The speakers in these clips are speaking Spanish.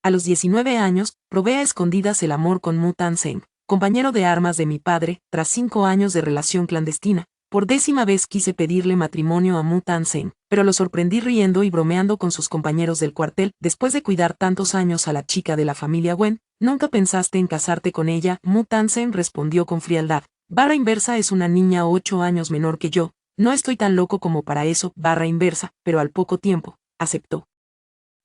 A los 19 años, probé a escondidas el amor con Mu Tan-seng, compañero de armas de mi padre. Tras 5 años de relación clandestina, por 10ª vez quise pedirle matrimonio a Mu Tan-seng, pero lo sorprendí riendo y bromeando con sus compañeros del cuartel. Después de cuidar tantos años a la chica de la familia Wen, ¿nunca pensaste en casarte con ella? Mu Tan-seng respondió con frialdad. Barra inversa es una niña 8 años menor que yo, no estoy tan loco como para eso. Barra inversa, pero al poco tiempo, aceptó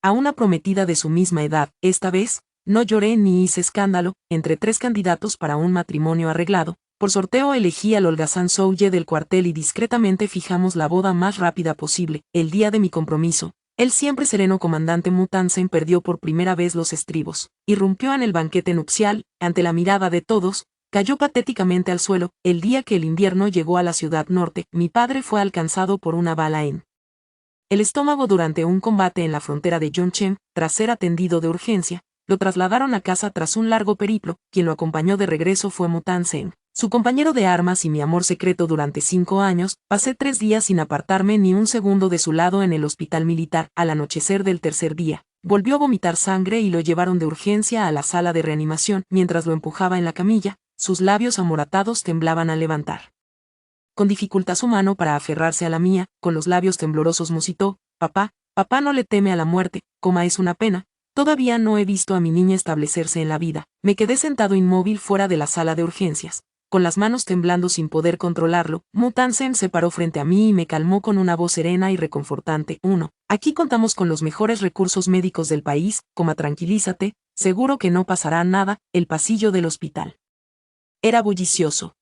a una prometida de su misma edad. Esta vez, no lloré ni hice escándalo. Entre 3 candidatos para un matrimonio arreglado, por sorteo elegí al holgazán Souye del cuartel y discretamente fijamos la boda más rápida posible. El día de mi compromiso, el siempre sereno comandante Mu Tan-seng perdió por primera vez los estribos, irrumpió en el banquete nupcial, ante la mirada de todos, cayó patéticamente al suelo. El día que el invierno llegó a la ciudad norte, mi padre fue alcanzado por una bala en el estómago durante un combate en la frontera de Yongchen. Tras ser atendido de urgencia, lo trasladaron a casa tras un largo periplo. Quien lo acompañó de regreso fue Mu Tan-seng, su compañero de armas y mi amor secreto durante 5 años. Pasé 3 días sin apartarme ni un segundo de su lado en el hospital militar. Al anochecer del tercer día, volvió a vomitar sangre y lo llevaron de urgencia a la sala de reanimación. Mientras lo empujaba en la camilla, sus labios amoratados temblaban al levantar con dificultad su mano para aferrarse a la mía. Con los labios temblorosos musitó: papá, papá no le teme a la muerte, es una pena, todavía no he visto a mi niña establecerse en la vida. Me quedé sentado inmóvil fuera de la sala de urgencias, con las manos temblando sin poder controlarlo. Mu Tan-seng se paró frente a mí y me calmó con una voz serena y reconfortante. Aquí contamos con los mejores recursos médicos del país, tranquilízate, seguro que no pasará nada. El pasillo del hospital era bullicioso,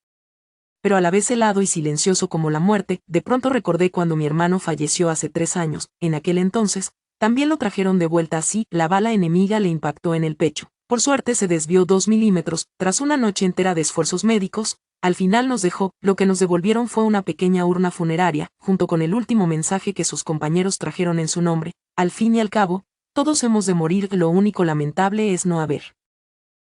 pero a la vez helado y silencioso como la muerte. De pronto recordé cuando mi hermano falleció hace 3 años. En aquel entonces, también lo trajeron de vuelta así. La bala enemiga le impactó en el pecho. Por suerte se desvió 2 milímetros. Tras una noche entera de esfuerzos médicos, al final nos dejó. Lo que nos devolvieron fue una pequeña urna funeraria, junto con el último mensaje que sus compañeros trajeron en su nombre. Al fin y al cabo, todos hemos de morir. Lo único lamentable es no haber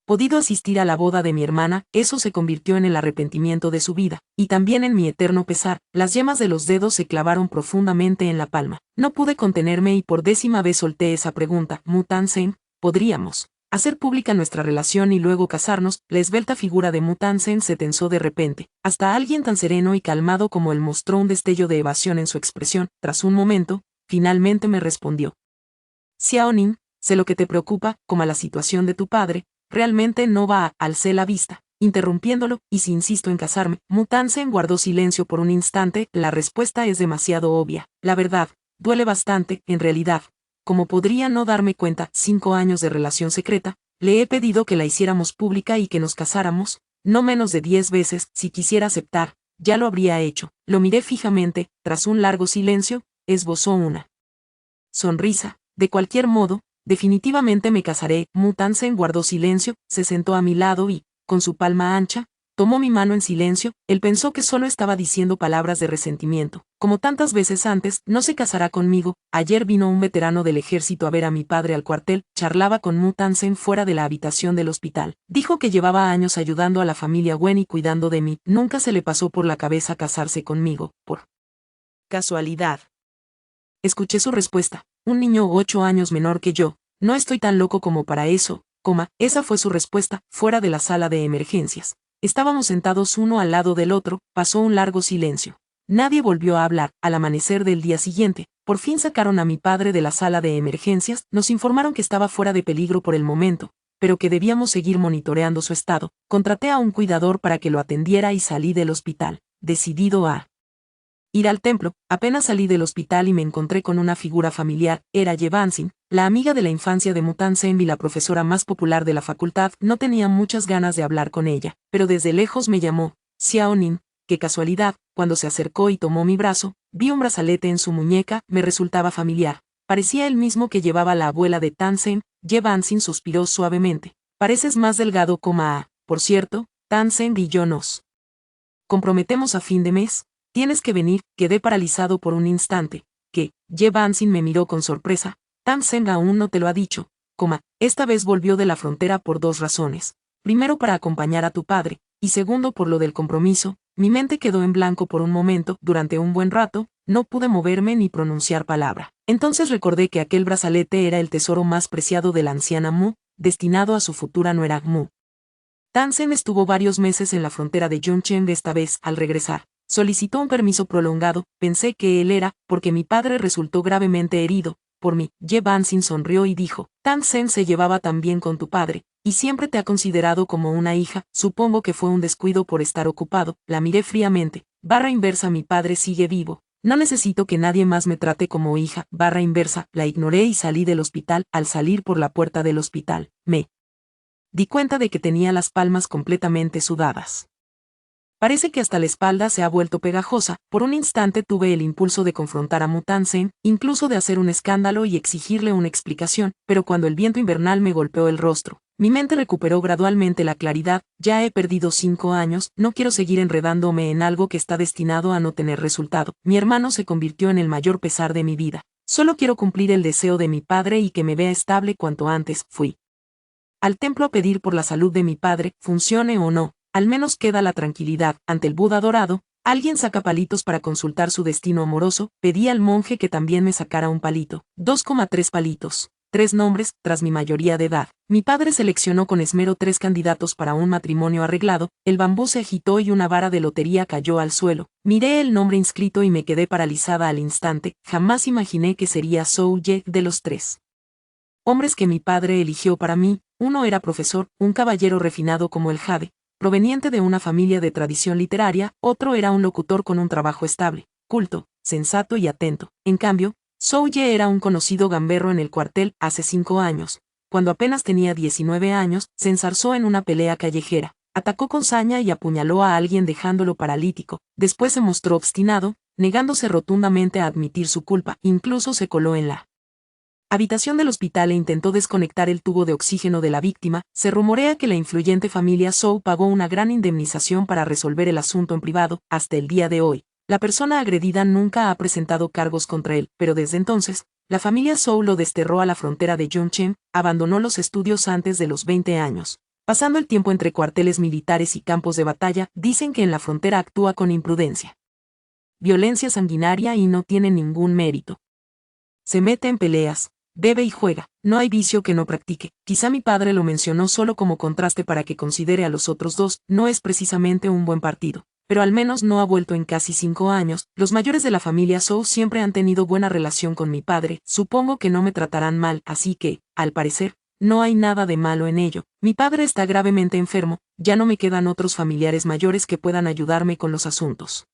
podido asistir a la boda de mi hermana. Eso se convirtió en el arrepentimiento de su vida, y también en mi eterno pesar. Las yemas de los dedos se clavaron profundamente en la palma. No pude contenerme y por 10ª vez solté esa pregunta. Mu Tan-seng, ¿podríamos hacer pública nuestra relación y luego casarnos? La esbelta figura de Mu Tan-seng se tensó de repente. Hasta alguien tan sereno y calmado como él mostró un destello de evasión en su expresión. Tras un momento, finalmente me respondió: Xiaoning, sé lo que te preocupa, la situación de tu padre. Realmente no va a, alcé la vista, interrumpiéndolo. ¿Y si insisto en casarme? Mu Tan-seng guardó silencio por un instante. La respuesta es demasiado obvia. La verdad, duele bastante. En realidad, ¿cómo podría no darme cuenta? 5 años de relación secreta, le he pedido que la hiciéramos pública y que nos casáramos, no menos de 10 veces. Si quisiera aceptar, ya lo habría hecho. Lo miré fijamente. Tras un largo silencio, esbozó una sonrisa. De cualquier modo, definitivamente me casaré. Mu Tan-seng guardó silencio, se sentó a mi lado y, con su palma ancha, tomó mi mano en silencio. Él pensó que solo estaba diciendo palabras de resentimiento. Como tantas veces antes, no se casará conmigo. Ayer vino un veterano del ejército a ver a mi padre al cuartel. Charlaba con Mu Tan-seng fuera de la habitación del hospital. Dijo que llevaba años ayudando a la familia Wen y cuidando de mí. Nunca se le pasó por la cabeza casarse conmigo, por casualidad. Escuché su respuesta: un niño 8 años menor que yo, no estoy tan loco como para eso, esa fue su respuesta. Fuera de la sala de emergencias, estábamos sentados uno al lado del otro. Pasó un largo silencio. Nadie volvió a hablar. Al amanecer del día siguiente, por fin sacaron a mi padre de la sala de emergencias. Nos informaron que estaba fuera de peligro por el momento, pero que debíamos seguir monitoreando su estado. Contraté a un cuidador para que lo atendiera y salí del hospital, decidido a ir al templo. Apenas salí del hospital y me encontré con una figura familiar. Era Ye Banxin, la amiga de la infancia de Mu Tan-seng y la profesora más popular de la facultad. No tenía muchas ganas de hablar con ella, pero desde lejos me llamó Xiaoning. Qué casualidad. Cuando se acercó y tomó mi brazo, vi un brazalete en su muñeca. Me resultaba familiar. Parecía el mismo que llevaba la abuela de Tan-seng. Ye Banxin suspiró suavemente. Pareces más delgado, por cierto, Tan-seng y yo nos comprometemos a fin de mes. Tienes que venir. Quedé paralizado por un instante. ¿Qué? Ye Banxin me miró con sorpresa. Tan-seng aún no te lo ha dicho, esta vez volvió de la frontera por 2 razones. Primero, para acompañar a tu padre, y segundo, por lo del compromiso. Mi mente quedó en blanco por un momento. Durante un buen rato, no pude moverme ni pronunciar palabra. Entonces recordé que aquel brazalete era el tesoro más preciado de la anciana Mu, destinado a su futura nuera Mu. Tansen estuvo varios meses en la frontera de Yunchen. Esta vez, al regresar, solicitó un permiso prolongado. Pensé que él era, porque mi padre resultó gravemente herido por mí. Ye Bansin sonrió y dijo: Tansen se llevaba tan bien con tu padre, y siempre te ha considerado como una hija. Supongo que fue un descuido por estar ocupado. La miré fríamente. _, mi padre sigue vivo. No necesito que nadie más me trate como hija. _, la ignoré y salí del hospital. Al salir por la puerta del hospital, me di cuenta de que tenía las palmas completamente sudadas. Parece que hasta la espalda se ha vuelto pegajosa. Por un instante tuve el impulso de confrontar a Mu Tansen, incluso de hacer un escándalo y exigirle una explicación, pero cuando el viento invernal me golpeó el rostro, mi mente recuperó gradualmente la claridad. Ya he perdido 5 años, no quiero seguir enredándome en algo que está destinado a no tener resultado. Mi hermano se convirtió en el mayor pesar de mi vida. Solo quiero cumplir el deseo de mi padre y que me vea estable cuanto antes. Fui al templo a pedir por la salud de mi padre, funcione o no, al menos queda la tranquilidad. Ante el Buda dorado, alguien saca palitos para consultar su destino amoroso. Pedí al monje que también me sacara un palito. 2,3 palitos. 3 nombres. Tras mi mayoría de edad, mi padre seleccionó con esmero 3 candidatos para un matrimonio arreglado. El bambú se agitó y una vara de lotería cayó al suelo. Miré el nombre inscrito y me quedé paralizada al instante. Jamás imaginé que sería Zhou Ye. De los 3 hombres que mi padre eligió para mí, uno era profesor, un caballero refinado como el jade, proveniente de una familia de tradición literaria. Otro era un locutor con un trabajo estable, culto, sensato y atento. En cambio, Zhou Ye era un conocido gamberro en el cuartel. Hace 5 años, cuando apenas tenía 19 años, se enzarzó en una pelea callejera, atacó con saña y apuñaló a alguien dejándolo paralítico. Después se mostró obstinado, negándose rotundamente a admitir su culpa. Incluso se coló en la habitación del hospital e intentó desconectar el tubo de oxígeno de la víctima. Se rumorea que la influyente familia Zhou pagó una gran indemnización para resolver el asunto en privado. Hasta el día de hoy, la persona agredida nunca ha presentado cargos contra él, pero desde entonces, la familia Zhou lo desterró a la frontera de Yunchen. Abandonó los estudios antes de los 20 años, pasando el tiempo entre cuarteles militares y campos de batalla. Dicen que en la frontera actúa con imprudencia, violencia sanguinaria y no tiene ningún mérito. Se mete en peleas, bebe y juega. No hay vicio que no practique. Quizá mi padre lo mencionó solo como contraste para que considere a los otros dos. No es precisamente un buen partido, pero al menos no ha vuelto en casi 5 años. Los mayores de la familia Zhou siempre han tenido buena relación con mi padre. Supongo que no me tratarán mal, así que, al parecer, no hay nada de malo en ello. Mi padre está gravemente enfermo. Ya no me quedan otros familiares mayores que puedan ayudarme con los asuntos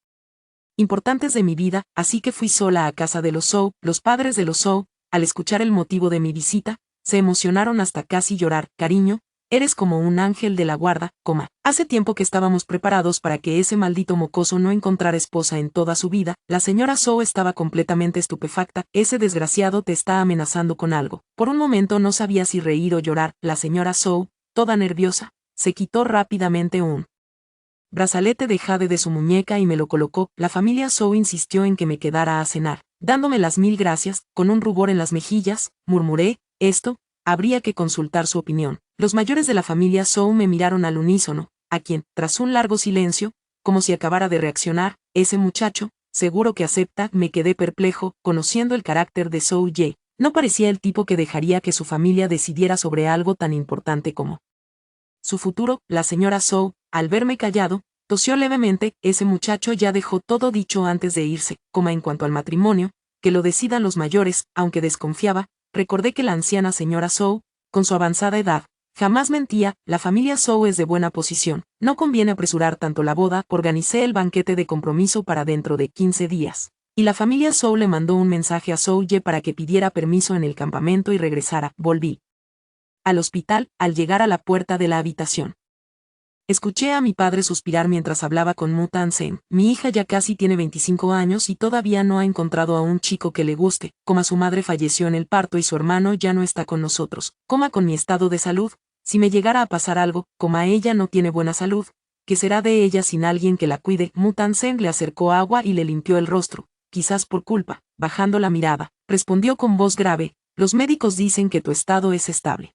importantes de mi vida, así que fui sola a casa de los Zhou. Los padres de los Zhou, al escuchar el motivo de mi visita, se emocionaron hasta casi llorar. Cariño, eres como un ángel de la guarda, hace tiempo que estábamos preparados para que ese maldito mocoso no encontrara esposa en toda su vida. La señora Zhou estaba completamente estupefacta. Ese desgraciado te está amenazando con algo. Por un momento no sabía si reír o llorar. La señora Zhou, toda nerviosa, se quitó rápidamente un brazalete de jade de su muñeca y me lo colocó. La familia Zhou insistió en que me quedara a cenar, dándome las 1000 gracias. Con un rubor en las mejillas, murmuré: esto, habría que consultar su opinión. Los mayores de la familia Zhou me miraron al unísono, a quien, tras un largo silencio, como si acabara de reaccionar: ese muchacho, seguro que acepta. Me quedé perplejo, conociendo el carácter de Zhou Ye. No parecía el tipo que dejaría que su familia decidiera sobre algo tan importante como su futuro. La señora Zhou, al verme callado, tosió levemente. Ese muchacho ya dejó todo dicho antes de irse. En cuanto al matrimonio, que lo decidan los mayores. Aunque desconfiaba, recordé que la anciana señora Zhou, con su avanzada edad, jamás mentía. La familia Zhou es de buena posición. No conviene apresurar tanto la boda. Organicé el banquete de compromiso para dentro de 15 días. Y la familia Zhou le mandó un mensaje a Zhou Ye para que pidiera permiso en el campamento y regresara. Volví al hospital. Al llegar a la puerta de la habitación, escuché a mi padre suspirar mientras hablaba con Mu Tansen. Mi hija ya casi tiene 25 años y todavía no ha encontrado a un chico que le guste. Su madre falleció en el parto y su hermano ya no está con nosotros. Con mi estado de salud, si me llegara a pasar algo, ella no tiene buena salud, ¿qué será de ella sin alguien que la cuide? Mu Tansen le acercó agua y le limpió el rostro. Quizás por culpa, bajando la mirada, respondió con voz grave: los médicos dicen que tu estado es estable.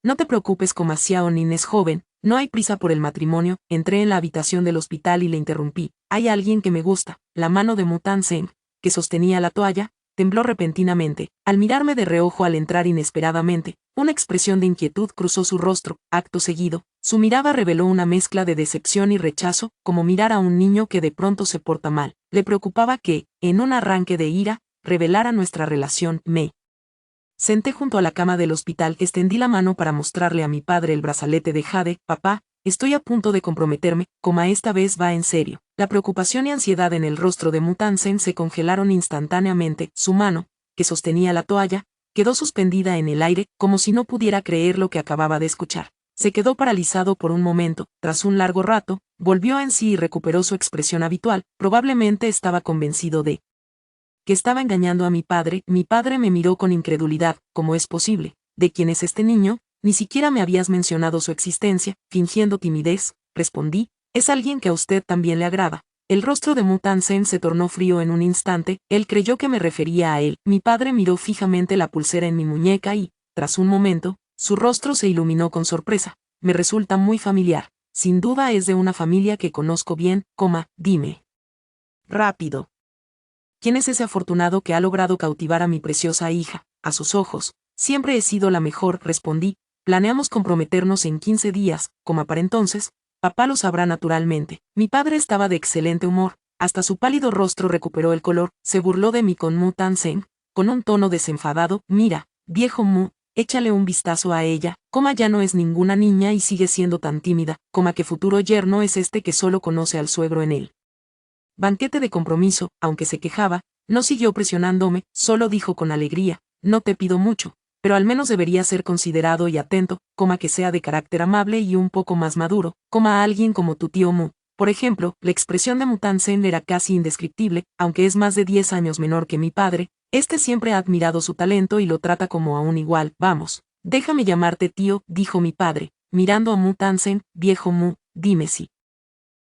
No te preocupes, Xiao Nin es joven, no hay prisa por el matrimonio. Entré en la habitación del hospital y le interrumpí: hay alguien que me gusta. La mano de Mu Tansen, que sostenía la toalla, tembló repentinamente. Al mirarme de reojo al entrar inesperadamente, una expresión de inquietud cruzó su rostro. Acto seguido, su mirada reveló una mezcla de decepción y rechazo, como mirar a un niño que de pronto se porta mal. Le preocupaba que, en un arranque de ira, revelara nuestra relación. Me senté junto a la cama del hospital, extendí la mano para mostrarle a mi padre el brazalete de jade. Papá, estoy a punto de comprometerme, esta vez va en serio. La preocupación y ansiedad en el rostro de Muthansen se congelaron instantáneamente. Su mano, que sostenía la toalla, quedó suspendida en el aire, como si no pudiera creer lo que acababa de escuchar. Se quedó paralizado por un momento. Tras un largo rato, volvió en sí y recuperó su expresión habitual. Probablemente estaba convencido de que estaba engañando a mi padre. Mi padre me miró con incredulidad. ¿Cómo es posible? ¿De quién es este niño? Ni siquiera me habías mencionado su existencia. Fingiendo timidez, respondí, es alguien que a usted también le agrada. El rostro de Muthansen se tornó frío en un instante. Él creyó que me refería a él. Mi padre miró fijamente la pulsera en mi muñeca y, tras un momento, su rostro se iluminó con sorpresa. Me resulta muy familiar. Sin duda es de una familia que conozco bien, dime. Rápido. ¿Quién es ese afortunado que ha logrado cautivar a mi preciosa hija? A sus ojos, siempre he sido la mejor, respondí. Planeamos comprometernos en 15 días, para entonces, papá lo sabrá naturalmente. Mi padre estaba de excelente humor, hasta su pálido rostro recuperó el color. Se burló de mí con Muthansen, con un tono desenfadado. Mira, viejo Mu, échale un vistazo a ella, ya no es ninguna niña y sigue siendo tan tímida, que futuro yerno es este que solo conoce al suegro en él banquete de compromiso. Aunque se quejaba, no siguió presionándome, solo dijo con alegría, no te pido mucho, pero al menos debería ser considerado y atento, que sea de carácter amable y un poco más maduro, a alguien como tu tío Mu. Por ejemplo, la expresión de Muthansen era casi indescriptible. Aunque es más de 10 años menor que mi padre, este siempre ha admirado su talento y lo trata como a un igual. Vamos, déjame llamarte tío, dijo mi padre, mirando a Muthansen. Viejo Mu, dime si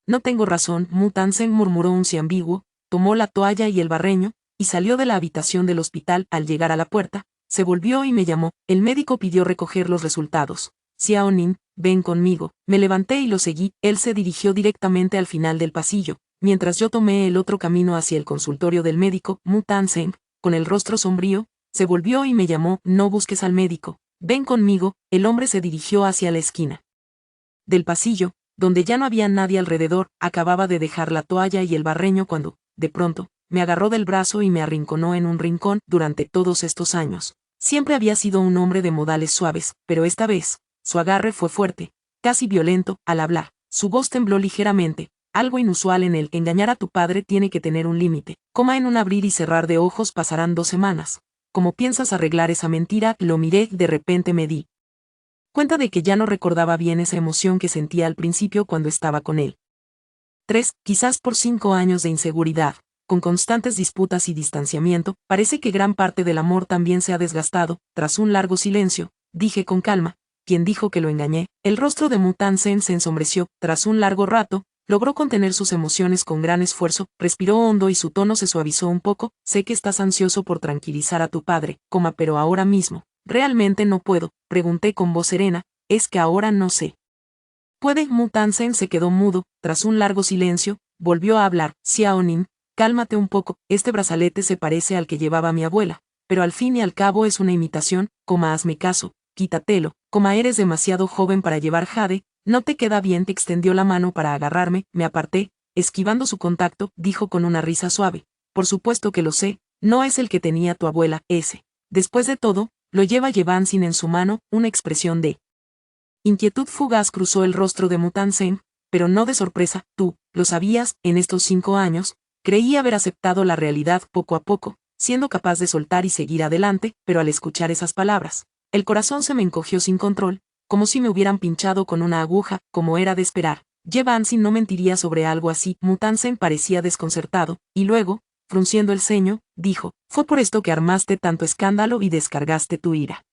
no tengo razón. Muthansen murmuró un sí ambiguo, tomó la toalla y el barreño, y salió de la habitación del hospital. Al llegar a la puerta, se volvió y me llamó. El médico pidió recoger los resultados. Xiaonin, ven conmigo. Me levanté y lo seguí. Él se dirigió directamente al final del pasillo, mientras yo tomé el otro camino hacia el consultorio del médico. Muthansen, con el rostro sombrío, se volvió y me llamó. No busques al médico. Ven conmigo. El hombre se dirigió hacia la esquina del pasillo, donde ya no había nadie alrededor. Acababa de dejar la toalla y el barreño cuando, de pronto, me agarró del brazo y me arrinconó en un rincón. Durante todos estos años, siempre había sido un hombre de modales suaves, pero esta vez, su agarre fue fuerte, casi violento. Al hablar, su voz tembló ligeramente, algo inusual en él. Engañar a tu padre tiene que tener un límite. En un abrir y cerrar de ojos pasarán 2 semanas. ¿Cómo piensas arreglar esa mentira? Lo miré. De repente me di cuenta de que ya no recordaba bien esa emoción que sentía al principio cuando estaba con él. 3, quizás por 5 años de inseguridad, con constantes disputas y distanciamiento, parece que gran parte del amor también se ha desgastado. Tras un largo silencio, dije con calma, ¿quién dijo que lo engañé? El rostro de Muthansen se ensombreció. Tras un largo rato, logró contener sus emociones con gran esfuerzo, respiró hondo y su tono se suavizó un poco. Sé que estás ansioso por tranquilizar a tu padre, pero ahora mismo, realmente no puedo. Pregunté con voz serena, es que ahora no sé. ¿Puede? Muthansen se quedó mudo. Tras un largo silencio, volvió a hablar. Xiaonin, cálmate un poco. Este brazalete se parece al que llevaba mi abuela, pero al fin y al cabo es una imitación. Hazme caso, quítatelo. Eres demasiado joven para llevar jade, no te queda bien. Te extendió la mano para agarrarme. Me aparté, esquivando su contacto. Dijo con una risa suave, por supuesto que lo sé, no es el que tenía tu abuela, ese. Después de todo, lo lleva Yevansin en su mano. Una expresión de inquietud fugaz cruzó el rostro de Muthansen, pero no de sorpresa. Tú, lo sabías. En estos 5 años, creí haber aceptado la realidad poco a poco, siendo capaz de soltar y seguir adelante, pero al escuchar esas palabras, el corazón se me encogió sin control, como si me hubieran pinchado con una aguja. Como era de esperar, Yevansin no mentiría sobre algo así. Muthansen parecía desconcertado, y luego, frunciendo el ceño, dijo, fue por esto que armaste tanto escándalo y descargaste tu ira.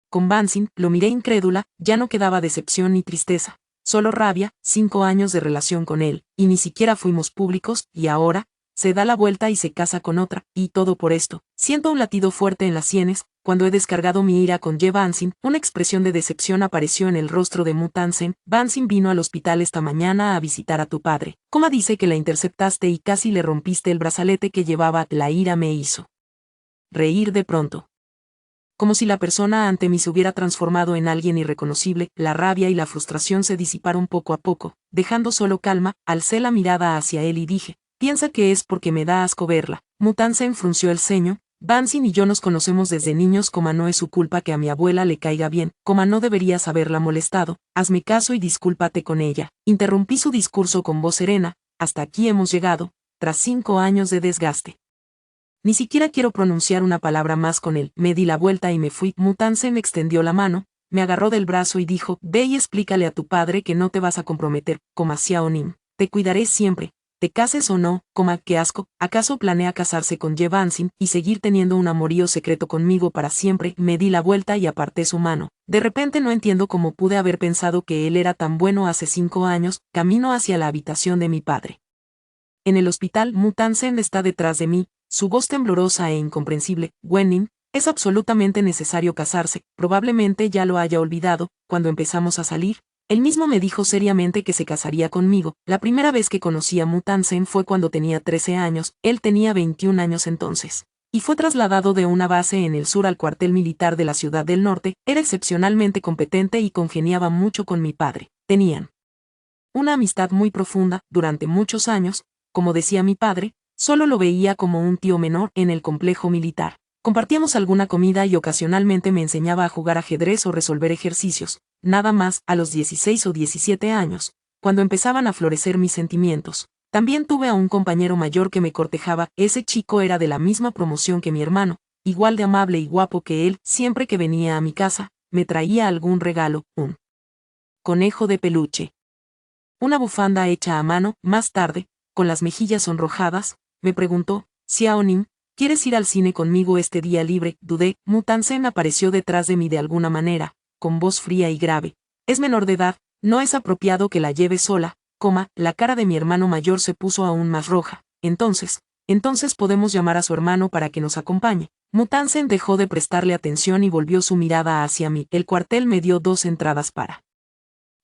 Con Vansin, lo miré incrédula. Ya no quedaba decepción ni tristeza, solo rabia. 5 años de relación con él, y ni siquiera fuimos públicos. Y ahora, se da la vuelta y se casa con otra, y todo por esto. Siento un latido fuerte en las sienes. Cuando he descargado mi ira con Ye Bansin, una expresión de decepción apareció en el rostro de Mu Tansen. Bansin vino al hospital esta mañana a visitar a tu padre. Coma dice que la interceptaste y casi le rompiste el brazalete que llevaba. La ira me hizo reír de pronto. Como si la persona ante mí se hubiera transformado en alguien irreconocible, la rabia y la frustración se disiparon poco a poco, dejando solo calma. Alcé la mirada hacia él y dije, piensa que es porque me da asco verla. Mu Tansen frunció el ceño. Bansin y yo nos conocemos desde niños, no es su culpa que a mi abuela le caiga bien, no deberías haberla molestado, hazme caso y discúlpate con ella. Interrumpí su discurso con voz serena, hasta aquí hemos llegado, tras 5 años de desgaste. Ni siquiera quiero pronunciar una palabra más con él. Me di la vuelta y me fui. Mu Tansen me extendió la mano, me agarró del brazo y dijo, ve y explícale a tu padre que no te vas a comprometer, Xiao Nim. Te cuidaré siempre. Te cases o no, qué asco. ¿Acaso planea casarse con Ye Bansin y seguir teniendo un amorío secreto conmigo para siempre? Me di la vuelta y aparté su mano. De repente no entiendo cómo pude haber pensado que él era tan bueno hace 5 años. Camino hacia la habitación de mi padre. En el hospital, Mu Tansen está detrás de mí, su voz temblorosa e incomprensible. Wenning, es absolutamente necesario casarse, probablemente ya lo haya olvidado. Cuando empezamos a salir, él mismo me dijo seriamente que se casaría conmigo. La primera vez que conocí a Mu Tansen fue cuando tenía 13 años, él tenía 21 años entonces. Y fue trasladado de una base en el sur al cuartel militar de la ciudad del norte. Era excepcionalmente competente y congeniaba mucho con mi padre. Tenían una amistad muy profunda. Durante muchos años, como decía mi padre, solo lo veía como un tío menor en el complejo militar. Compartíamos alguna comida y ocasionalmente me enseñaba a jugar ajedrez o resolver ejercicios. Nada más. A los 16 o 17 años, cuando empezaban a florecer mis sentimientos, también tuve a un compañero mayor que me cortejaba. Ese chico era de la misma promoción que mi hermano, igual de amable y guapo que él. Siempre que venía a mi casa, me traía algún regalo, un conejo de peluche, una bufanda hecha a mano. Más tarde, con las mejillas sonrojadas, me preguntó, Xiao Nim, ¿quieres ir al cine conmigo este día libre? Dudé. Mu Tansen apareció detrás de mí de alguna manera, con voz fría y grave. Es menor de edad, no es apropiado que la lleve sola, la cara de mi hermano mayor se puso aún más roja. Entonces podemos llamar a su hermano para que nos acompañe. Mu Tansen dejó de prestarle atención y volvió su mirada hacia mí. El cuartel me dio 2 entradas para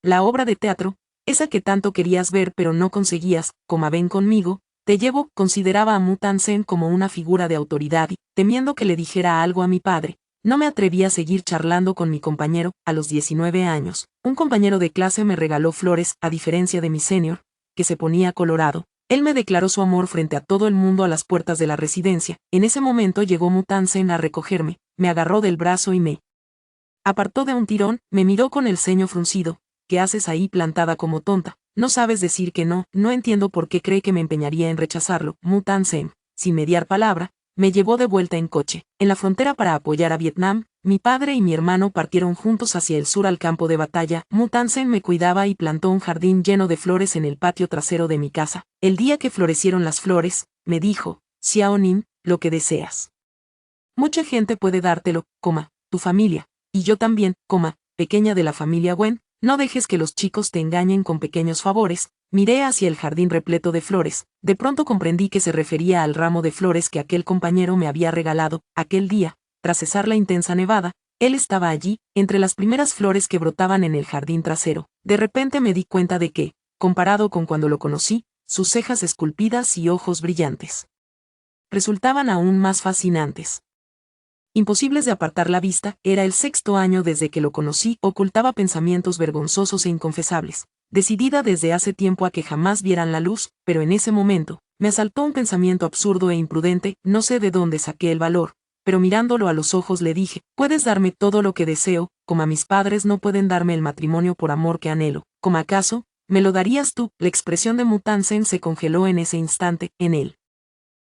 la obra de teatro, esa que tanto querías ver pero no conseguías. Ven conmigo, te llevo. Consideraba a Mu Tansen como una figura de autoridad y, temiendo que le dijera algo a mi padre, no me atreví a seguir charlando con mi compañero. A los 19 años, un compañero de clase me regaló flores. A diferencia de mi senior, que se ponía colorado, él me declaró su amor frente a todo el mundo a las puertas de la residencia. En ese momento llegó Mu Tansen a recogerme, me agarró del brazo y me apartó de un tirón. Me miró con el ceño fruncido. ¿Qué haces ahí plantada como tonta? No sabes decir que no. No entiendo por qué cree que me empeñaría en rechazarlo. Mu Tansen, sin mediar palabra, me llevó de vuelta en coche. En la frontera para apoyar a Vietnam, mi padre y mi hermano partieron juntos hacia el sur al campo de batalla. Mu Tansen me cuidaba y plantó un jardín lleno de flores en el patio trasero de mi casa. El día que florecieron las flores, me dijo, Xiao Nim, lo que deseas. Mucha gente puede dártelo, tu familia, y yo también, pequeña de la familia Wen. No dejes que los chicos te engañen con pequeños favores. Miré hacia el jardín repleto de flores. De pronto comprendí que se refería al ramo de flores que aquel compañero me había regalado. Aquel día, tras cesar la intensa nevada, él estaba allí, entre las primeras flores que brotaban en el jardín trasero. De repente me di cuenta de que, comparado con cuando lo conocí, sus cejas esculpidas y ojos brillantes resultaban aún más fascinantes. Imposibles de apartar la vista. Era el 6.º año desde que lo conocí. Ocultaba pensamientos vergonzosos e inconfesables, decidida desde hace tiempo a que jamás vieran la luz, pero en ese momento, me asaltó un pensamiento absurdo e imprudente. No sé de dónde saqué el valor, pero mirándolo a los ojos le dije, puedes darme todo lo que deseo, mis padres no pueden darme el matrimonio por amor que anhelo, ¿acaso me lo darías tú? La expresión de Mu Tansen se congeló en ese instante. En el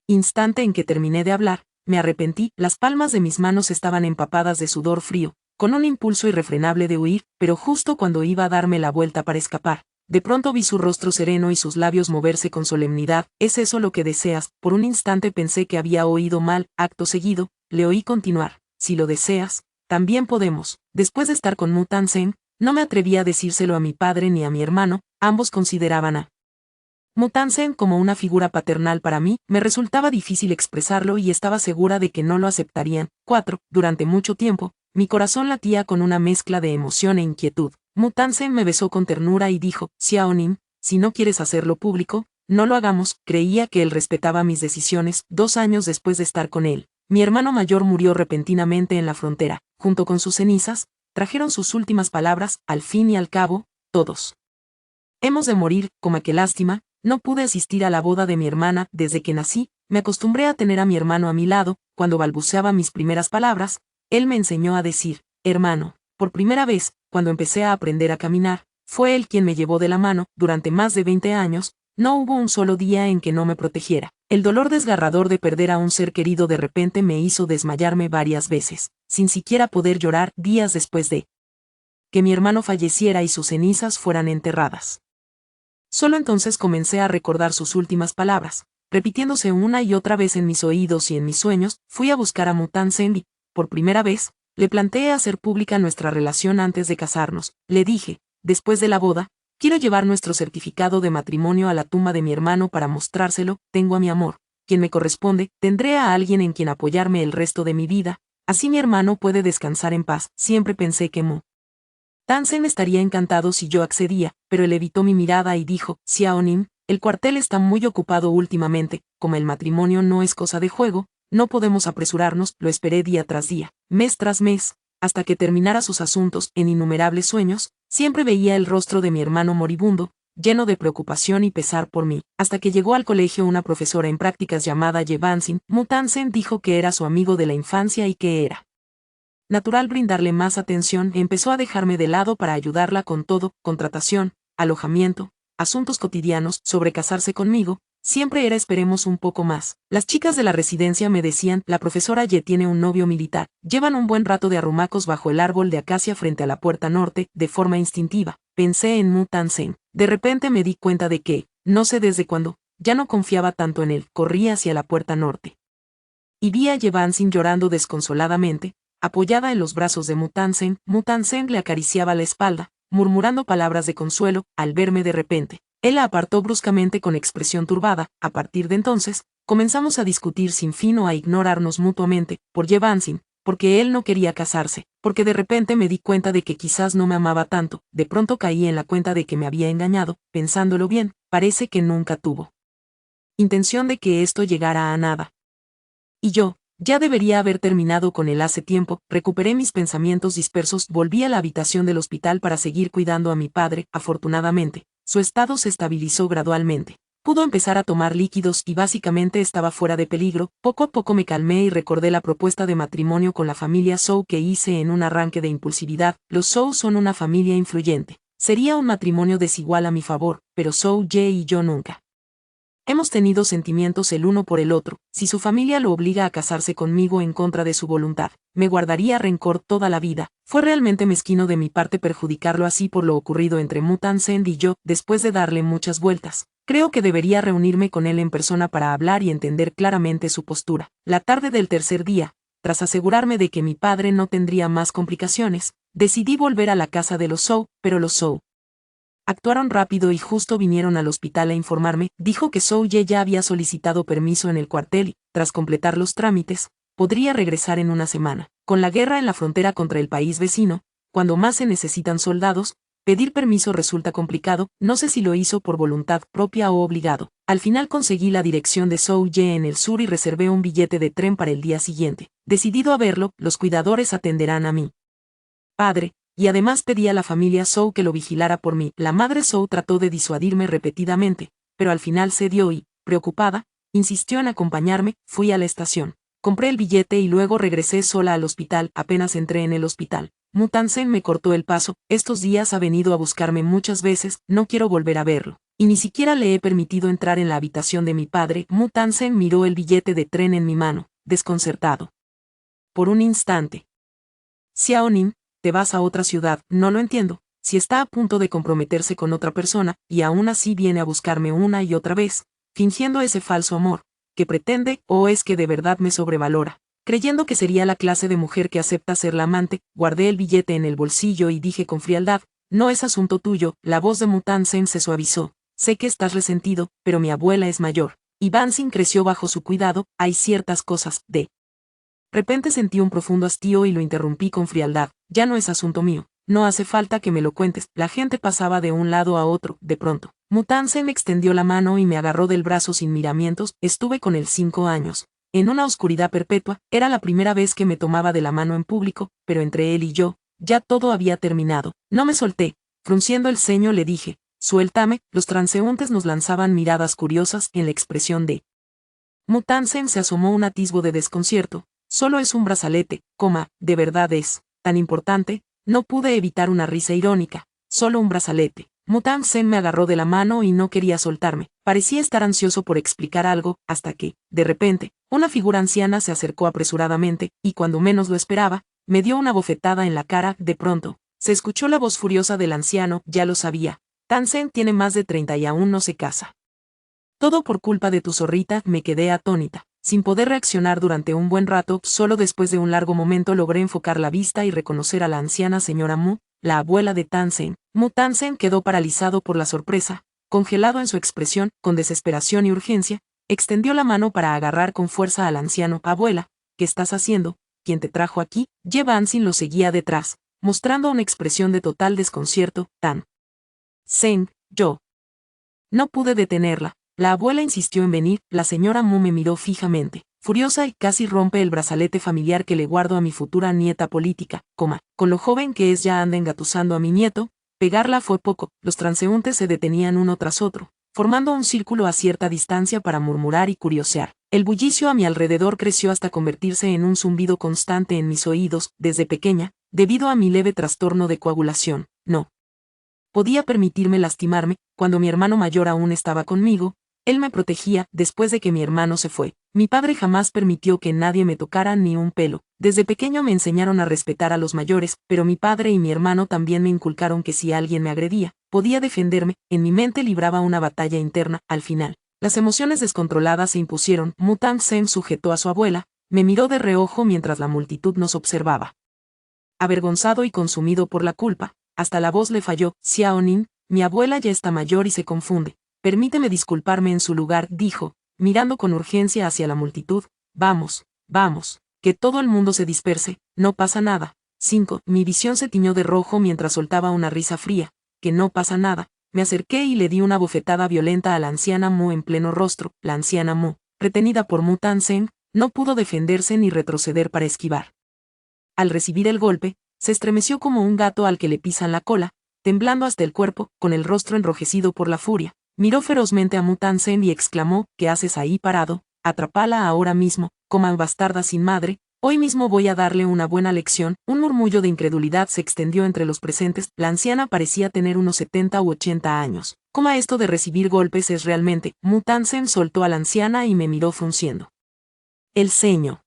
instante en que terminé de hablar, me arrepentí. Las palmas de mis manos estaban empapadas de sudor frío, con un impulso irrefrenable de huir, pero justo cuando iba a darme la vuelta para escapar, de pronto vi su rostro sereno y sus labios moverse con solemnidad. ¿Es eso lo que deseas? Por un instante pensé que había oído mal. Acto seguido, le oí continuar, si lo deseas, también podemos. Después de estar con Mu Tansen, no me atreví a decírselo a mi padre ni a mi hermano. Ambos consideraban a Mutansen como una figura paternal para mí, me resultaba difícil expresarlo y estaba segura de que no lo aceptarían. 4. Durante mucho tiempo, mi corazón latía con una mezcla de emoción e inquietud. Mutansen me besó con ternura y dijo, Xiaonim, si no quieres hacerlo público, no lo hagamos. Creía que él respetaba mis decisiones. 2 años después de estar con él, mi hermano mayor murió repentinamente en la frontera. Junto con sus cenizas, trajeron sus últimas palabras, al fin y al cabo, todos hemos de morir, qué lástima. No pude asistir a la boda de mi hermana. Desde que nací, me acostumbré a tener a mi hermano a mi lado. Cuando balbuceaba mis primeras palabras, él me enseñó a decir, hermano. Por primera vez, cuando empecé a aprender a caminar, fue él quien me llevó de la mano. Durante más de 20 años, no hubo un solo día en que no me protegiera. El dolor desgarrador de perder a un ser querido de repente me hizo desmayarme varias veces, sin siquiera poder llorar. Días después de que mi hermano falleciera y sus cenizas fueran enterradas, solo entonces comencé a recordar sus últimas palabras, repitiéndose una y otra vez en mis oídos y en mis sueños. Fui a buscar a Mutansen y, por primera vez, le planteé hacer pública nuestra relación antes de casarnos. Le dije, después de la boda, quiero llevar nuestro certificado de matrimonio a la tumba de mi hermano para mostrárselo. Tengo a mi amor, quien me corresponde, tendré a alguien en quien apoyarme el resto de mi vida, así mi hermano puede descansar en paz. Siempre pensé que Mutansen estaría encantado si yo accedía, pero él evitó mi mirada y dijo, Xiaonim, el cuartel está muy ocupado últimamente, como el matrimonio no es cosa de juego, no podemos apresurarnos. Lo esperé día tras día, mes tras mes, hasta que terminara sus asuntos. En innumerables sueños, siempre veía el rostro de mi hermano moribundo, lleno de preocupación y pesar por mí, hasta que llegó al colegio una profesora en prácticas llamada Ye Bansin. Mutansen dijo que era su amigo de la infancia y que era natural brindarle más atención. Empezó a dejarme de lado para ayudarla con todo, contratación, alojamiento, asuntos cotidianos. Sobre casarse conmigo, siempre era esperemos un poco más. Las chicas de la residencia me decían, la profesora Ye tiene un novio militar. Llevan un buen rato de arrumacos bajo el árbol de acacia frente a la puerta norte. De forma instintiva, pensé en Mutansen. De repente me di cuenta de que, no sé desde cuándo, ya no confiaba tanto en él. Corrí hacia la puerta norte y vi a Ye Bansin llorando desconsoladamente, apoyada en los brazos de Mutansen. Mutansen le acariciaba la espalda, murmurando palabras de consuelo. Al verme de repente, él la apartó bruscamente con expresión turbada. A partir de entonces, comenzamos a discutir sin fin o a ignorarnos mutuamente, por Ye Bansin, porque él no quería casarse, porque de repente me di cuenta de que quizás no me amaba tanto. De pronto caí en la cuenta de que me había engañado. Pensándolo bien, parece que nunca tuvo intención de que esto llegara a nada. Y yo, ya debería haber terminado con él hace tiempo. Recuperé mis pensamientos dispersos. Volví a la habitación del hospital para seguir cuidando a mi padre. Afortunadamente, su estado se estabilizó gradualmente. Pudo empezar a tomar líquidos y básicamente estaba fuera de peligro. Poco a poco me calmé y recordé la propuesta de matrimonio con la familia Zhou que hice en un arranque de impulsividad. Los Zhou son una familia influyente. Sería un matrimonio desigual a mi favor, pero Zhou Ye y yo nunca hemos tenido sentimientos el uno por el otro. Si su familia lo obliga a casarse conmigo en contra de su voluntad, me guardaría rencor toda la vida. Fue realmente mezquino de mi parte perjudicarlo así por lo ocurrido entre Mutansen y yo. Después de darle muchas vueltas, creo que debería reunirme con él en persona para hablar y entender claramente su postura. La tarde del tercer día, tras asegurarme de que mi padre no tendría más complicaciones, decidí volver a la casa de los Zhou, pero los Zhou actuaron rápido y justo vinieron al hospital a informarme. Dijo que Zhou Ye ya había solicitado permiso en el cuartel y, tras completar los trámites, podría regresar en una semana. Con la guerra en la frontera contra el país vecino, cuando más se necesitan soldados, pedir permiso resulta complicado. No sé si lo hizo por voluntad propia o obligado. Al final conseguí la dirección de Zhou Ye en el sur y reservé un billete de tren para el día siguiente. Decidido a verlo, los cuidadores atenderán a mi padre, y además pedí a la familia Zhou que lo vigilara por mí. La madre Zhou trató de disuadirme repetidamente, pero al final cedió y, preocupada, insistió en acompañarme. Fui a la estación, compré el billete y luego regresé sola al hospital. Apenas entré en el hospital, Mutansen me cortó el paso. Estos días ha venido a buscarme muchas veces, no quiero volver a verlo, y ni siquiera le he permitido entrar en la habitación de mi padre. Mutansen miró el billete de tren en mi mano, desconcertado. Por un instante. Xiaonim, te vas a otra ciudad. No lo entiendo. Si está a punto de comprometerse con otra persona, y aún así viene a buscarme una y otra vez, fingiendo ese falso amor, que pretende, o es que de verdad me sobrevalora, creyendo que sería la clase de mujer que acepta ser la amante. Guardé el billete en el bolsillo y dije con frialdad, no es asunto tuyo. La voz de Mutansen se suavizó. sé que estás resentido, pero mi abuela es mayor. Y Bansing creció bajo su cuidado, hay ciertas cosas, de repente sentí un profundo hastío y lo interrumpí con frialdad, ya no es asunto mío, no hace falta que me lo cuentes. La gente pasaba de un lado a otro, de pronto. Mutantsen me extendió la mano y me agarró del brazo sin miramientos, estuve con él 5 años. En una oscuridad perpetua, era la primera vez que me tomaba de la mano en público, pero entre él y yo, ya todo había terminado. No me solté, frunciendo el ceño le dije, suéltame. Los transeúntes nos lanzaban miradas curiosas en la expresión de Mutantsen se asomó un atisbo de desconcierto. Solo es un brazalete, de verdad es tan importante. No pude evitar una risa irónica. Solo un brazalete. Mutantsen me agarró de la mano y no quería soltarme. Parecía estar ansioso por explicar algo, hasta que, de repente, una figura anciana se acercó apresuradamente, y cuando menos lo esperaba, me dio una bofetada en la cara. De pronto, se escuchó la voz furiosa del anciano, ya lo sabía. Tansen tiene más de 30 y aún no se casa. Todo por culpa de tu zorrita. Me quedé atónita, sin poder reaccionar durante un buen rato. Solo después de un largo momento logré enfocar la vista y reconocer a la anciana señora Mu, la abuela de Tansen. Mutantsen quedó paralizado por la sorpresa, congelado en su expresión, con desesperación y urgencia, extendió la mano para agarrar con fuerza al anciano. Abuela, ¿qué estás haciendo? ¿Quién te trajo aquí? Bansin lo seguía detrás, mostrando una expresión de total desconcierto. Sen, yo. No pude detenerla. La abuela insistió en venir. La señora Mu me miró fijamente, furiosa, y casi rompe el brazalete familiar que le guardo a mi futura nieta política, con lo joven que es ya anda engatusando a mi nieto. Pegarla fue poco, los transeúntes se detenían uno tras otro, formando un círculo a cierta distancia para murmurar y curiosear. El bullicio a mi alrededor creció hasta convertirse en un zumbido constante en mis oídos. Desde pequeña, debido a mi leve trastorno de coagulación, no podía permitirme lastimarme. Cuando mi hermano mayor aún estaba conmigo, él me protegía. Después de que mi hermano se fue, mi padre jamás permitió que nadie me tocara ni un pelo. Desde pequeño me enseñaron a respetar a los mayores, pero mi padre y mi hermano también me inculcaron que si alguien me agredía, podía defenderme. En mi mente libraba una batalla interna. Al final, las emociones descontroladas se impusieron. Mutantsen sujetó a su abuela, me miró de reojo mientras la multitud nos observaba. Avergonzado y consumido por la culpa, hasta la voz le falló. Xiaonin, mi abuela ya está mayor y se confunde. Permíteme disculparme en su lugar, dijo, mirando con urgencia hacia la multitud. Vamos, que todo el mundo se disperse, no pasa nada. 5. Mi visión se tiñó de rojo mientras soltaba una risa fría. Que no pasa nada. Me acerqué y le di una bofetada violenta a la anciana Mu en pleno rostro. La anciana Mu, retenida por Mutantsen, no pudo defenderse ni retroceder para esquivar. Al recibir el golpe, se estremeció como un gato al que le pisan la cola, temblando hasta el cuerpo, con el rostro enrojecido por la furia. Miró ferozmente a Mutantsen y exclamó, ¿qué haces ahí parado? Atrápala ahora mismo, bastarda sin madre, hoy mismo voy a darle una buena lección. Un murmullo de incredulidad se extendió entre los presentes. La anciana parecía tener unos 70 u 80 años. Esto de recibir golpes es realmente. Mutantsen soltó a la anciana y me miró frunciendo el ceño.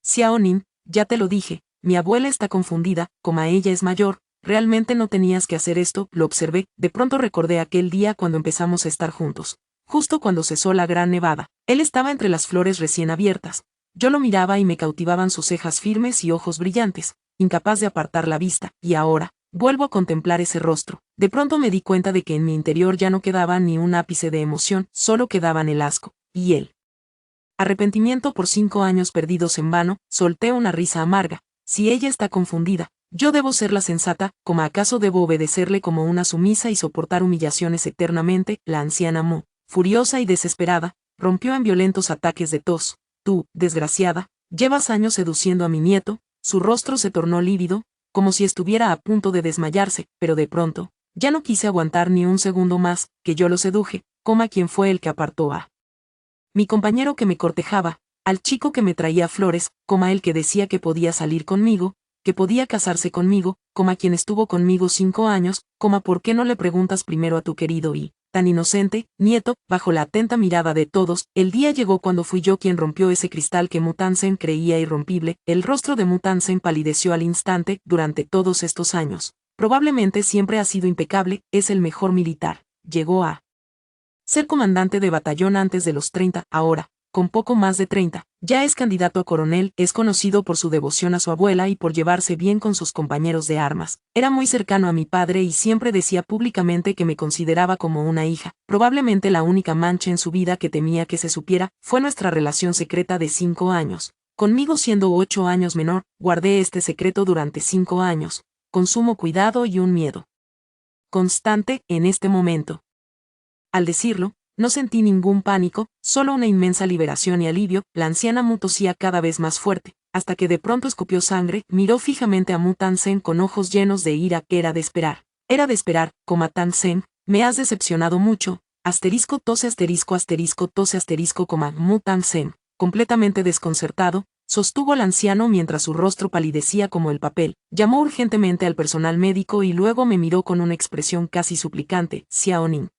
Xiaonin, ya te lo dije, mi abuela está confundida, ella es mayor. Realmente no tenías que hacer esto. Lo observé. De pronto recordé aquel día cuando empezamos a estar juntos. Justo cuando cesó la gran nevada. Él estaba entre las flores recién abiertas. Yo lo miraba y me cautivaban sus cejas firmes y ojos brillantes, incapaz de apartar la vista. Y ahora, vuelvo a contemplar ese rostro. De pronto me di cuenta de que en mi interior ya no quedaba ni un ápice de emoción, solo quedaban el asco y el arrepentimiento por 5 años perdidos en vano. Solté una risa amarga. Si ella está confundida, yo debo ser la sensata. ¿Acaso debo obedecerle como una sumisa y soportar humillaciones eternamente? La anciana Mu, furiosa y desesperada, rompió en violentos ataques de tos. Tú, desgraciada, llevas años seduciendo a mi nieto. Su rostro se tornó lívido, como si estuviera a punto de desmayarse, pero de pronto, ya no quise aguantar ni un segundo más. Que yo lo seduje. ¿Quién fue el que apartó a mi compañero que me cortejaba, al chico que me traía flores, el que decía que podía salir conmigo, que podía casarse conmigo, quien estuvo conmigo 5 años? ¿Por qué no le preguntas primero a tu querido y tan inocente nieto? Bajo la atenta mirada de todos, el día llegó cuando fui yo quien rompió ese cristal que Mutantsen creía irrompible. El rostro de Mutantsen palideció al instante. Durante todos estos años, probablemente siempre ha sido impecable, es el mejor militar. Llegó a ser comandante de batallón antes de los 30, ahora, con poco más de 30, ya es candidato a coronel, es conocido por su devoción a su abuela y por llevarse bien con sus compañeros de armas. Era muy cercano a mi padre y siempre decía públicamente que me consideraba como una hija. Probablemente la única mancha en su vida que temía que se supiera fue nuestra relación secreta de 5 años. Conmigo siendo 8 años menor, guardé este secreto durante 5 años, con sumo cuidado y un miedo constante en este momento. Al decirlo, no sentí ningún pánico, solo una inmensa liberación y alivio. La anciana Mu tosía cada vez más fuerte, hasta que de pronto escupió sangre, miró fijamente a Mu Tan-sen con ojos llenos de ira. Que era de esperar. Era de esperar, Tan-sen, me has decepcionado mucho, asterisco tose asterisco tose asterisco, Mu Tan-sen, completamente desconcertado, sostuvo al anciano mientras su rostro palidecía como el papel, llamó urgentemente al personal médico y luego me miró con una expresión casi suplicante. Xiaoning.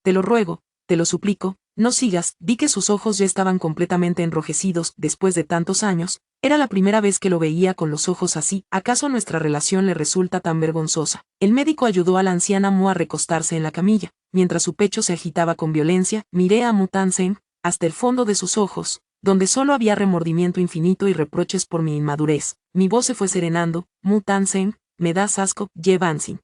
Te lo ruego, te lo suplico, no sigas. Vi que sus ojos ya estaban completamente enrojecidos. Después de tantos años, era la primera vez que lo veía con los ojos así. ¿Acaso nuestra relación le resulta tan vergonzosa? El médico ayudó a la anciana Mu a recostarse en la camilla. Mientras su pecho se agitaba con violencia, miré a Mu Tan-sen, hasta el fondo de sus ojos, donde solo había remordimiento infinito y reproches por mi inmadurez. Mi voz se fue serenando. Mu Tan-sen, me das asco. Ye Bansin.